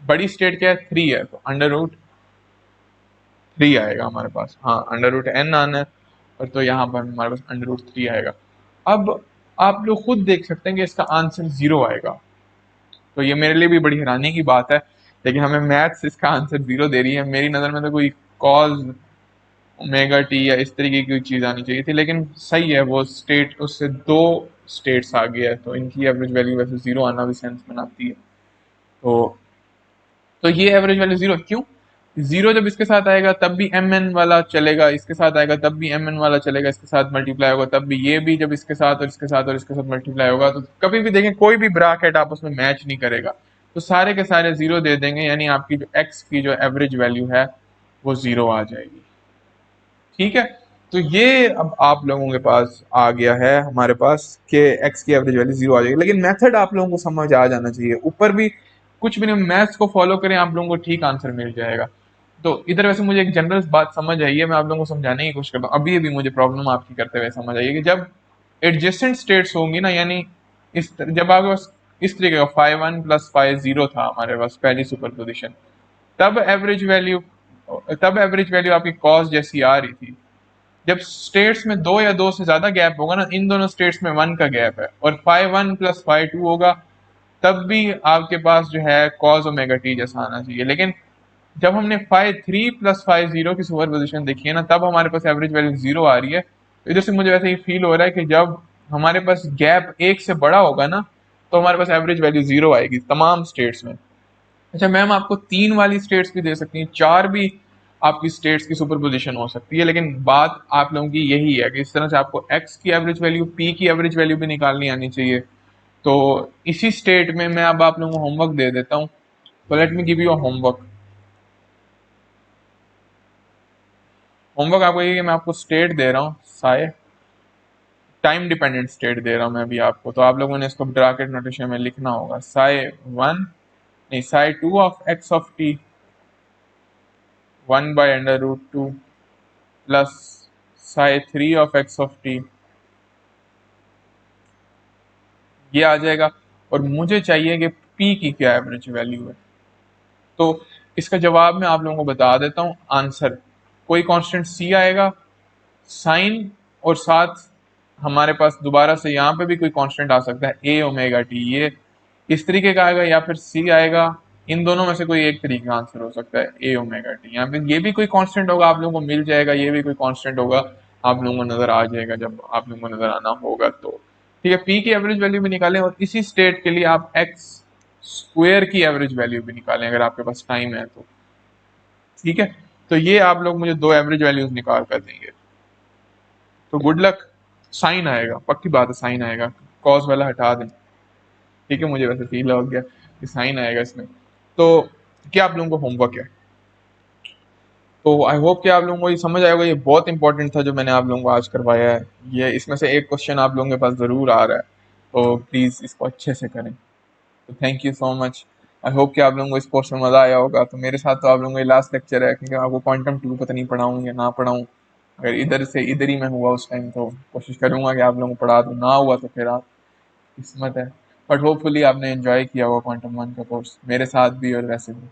बड़ी स्टेट क्या है, 3 है, तो अंडर रूट 3 आएगा हमारे पास। हाँ, अंडर रूट n आना है, और तो यहाँ पर हमारे पास अंडर रूट 3 आएगा। अब आप लोग खुद देख सकते हैं कि इसका आंसर 0 आएगा। तो ये मेरे लिए भी बड़ी हैरानी की बात है, लेकिन हमें मैथ्स इसका आंसर 0 दे रही है। मेरी नज़र में तो कोई कॉज ओमेगा टी या इस तरीके की कोई चीज़ आनी चाहिए थी, लेकिन सही है, वो स्टेट उससे दो स्टेट्स आ गया है, तो इनकी एवरेज वैल्यू वैसे 0 आना भी सेंस बनाती है। तो ये एवरेज वैल्यू 0 क्यों, 0 जब इसके साथ आएगा तब भी एम एन वाला चलेगा, इसके साथ आएगा तब भी एम एन वाला चलेगा, इसके साथ मल्टीप्लाई होगा तब भी, ये भी जब इसके साथ और इसके साथ और इसके साथ मल्टीप्लाई होगा, तो कभी भी देखें कोई भी ब्रैकेट आपस में मैच नहीं करेगा, तो सारे के सारे 0 दे देंगे, यानी आपकी जो एक्स की जो एवरेज वैल्यू है वो 0 आ जाएगी। ठीक है, तो ये अब आप लोगों के पास आ गया है हमारे पास कि एक्स की एवरेज वैल्यू 0 आ जाएगी। लेकिन मेथड आप लोगों को समझ आ जाना चाहिए, ऊपर भी कुछ भी नहीं, मैथ्स को फॉलो करें, आप लोगों को ठीक आंसर मिल जाएगा। तो इधर वैसे मुझे एक जनरल बात समझ आई है, मैं आप लोगों को समझाने की कोशिश करता हूँ। अभी अभी मुझे प्रॉब्लम आपकी करते हुए समझ आई है कि जब एडजेसेंट स्टेट्स होंगी ना, यानी जब आपके पास इस तरीके का φ1 + φ0 था हमारे पास पहली सुपर पोजिशन, तब एवरेज वैल्यू आपकी कॉस जैसी आ रही थी। जब स्टेट्स में दो या दो से ज्यादा गैप होगा ना, इन दोनों स्टेट्स में 1 का गैप है, और φ1 + φ2 होगा, तब भी आपके पास जो है cos ओमेगा टी जैसा आना चाहिए। लेकिन जब हमने φ3 + φ0 की सुपर पोजिशन देखी है ना, तब हमारे पास एवरेज वैल्यू 0 आ रही है। तो इधर से मुझे वैसे ही फील हो रहा है कि जब हमारे पास गैप 1 से बड़ा होगा ना, तो हमारे पास एवरेज वैल्यू 0 आएगी तमाम स्टेट्स में। अच्छा मैम, आपको 3 वाली स्टेट्स भी दे सकती हैं, 4 भी आपकी स्टेट्स की सुपर पोजिशन हो सकती है, लेकिन बात आप लोगों की यही है कि इस तरह से आपको एक्स की एवरेज वैल्यू, पी की एवरेज वैल्यू भी निकालनी आनी चाहिए। तो इसी स्टेट में मैं अब आप लोगों को होमवर्क दे देता हूँ। तो let me give you a homework. Homework आपको ये कि मैं आपको स्टेट दे रहा हूँ, साय टाइम डिपेंडेंट स्टेट दे रहा हूँ मैं अभी आपको। तो आप लोगों ने इसको ब्रैकेट नोटेशन में लिखना होगा, साय 1 नहीं Sai 2 of x of T 1/√2 plus Sai 3 of x of T, ये आ जाएगा। और मुझे चाहिए कि पी की क्या एवरेज वैल्यू है। तो इसका जवाब मैं आप लोगों को बता देता हूँ। आंसर कोई कांस्टेंट सी आएगा, साइन, और साथ हमारे पास दोबारा से यहाँ पे भी कोई कांस्टेंट आ सकता है ए ओमेगा टी, ये इस तरीके का आएगा, या फिर सी आएगा। इन दोनों में से कोई एक तरीके का आंसर हो सकता है ए ओमेगा टी। यहाँ पे ये भी कोई कांस्टेंट होगा, आप लोगों को मिल जाएगा, ये भी कोई कांस्टेंट होगा, आप लोगों को नजर आ जाएगा जब आप लोगों को नजर आना होगा। तो ठीक है, पी की एवरेज वैल्यू भी निकालें, और इसी स्टेट के लिए आप एक्स स्क्वायर की एवरेज वैल्यू भी निकालें अगर आपके पास टाइम है तो। ठीक है, तो ये आप लोग मुझे दो एवरेज वैल्यूज निकाल कर देंगे। तो गुड लक। साइन आएगा, पक्की बात है साइन आएगा, कॉस वाला हटा दें। ठीक है, मुझे वैसे फील हो गया कि साइन आएगा इसमें। तो क्या आप लोगों को होमवर्क है? तो आई होप कि आप लोगों को ये समझ आएगा। ये बहुत इंपॉर्टेंट था जो मैंने आप लोगों को आज करवाया है। ये इसमें से एक क्वेश्चन आप लोगों के पास ज़रूर आ रहा है, तो प्लीज़ इसको अच्छे से करें। तो thank you so much. I hope कि आप लोगों को इस कोर्स में मज़ा आया होगा। तो मेरे साथ तो आप लोगों को ये लास्ट लेक्चर है, क्योंकि आपको क्वांटम 2 पता नहीं पढ़ाऊँ या ना पढ़ाऊँ। अगर इधर से इधर ही मैं हुआ उस टाइम तो कोशिश करूँगा कि आप लोगों को पढ़ा दूँ, ना हुआ तो फिर आप किस्मत है। बट होपफुली आपने एंजॉय किया होगा क्वांटम वन का कोर्स, मेरे साथ भी और वैसे भी।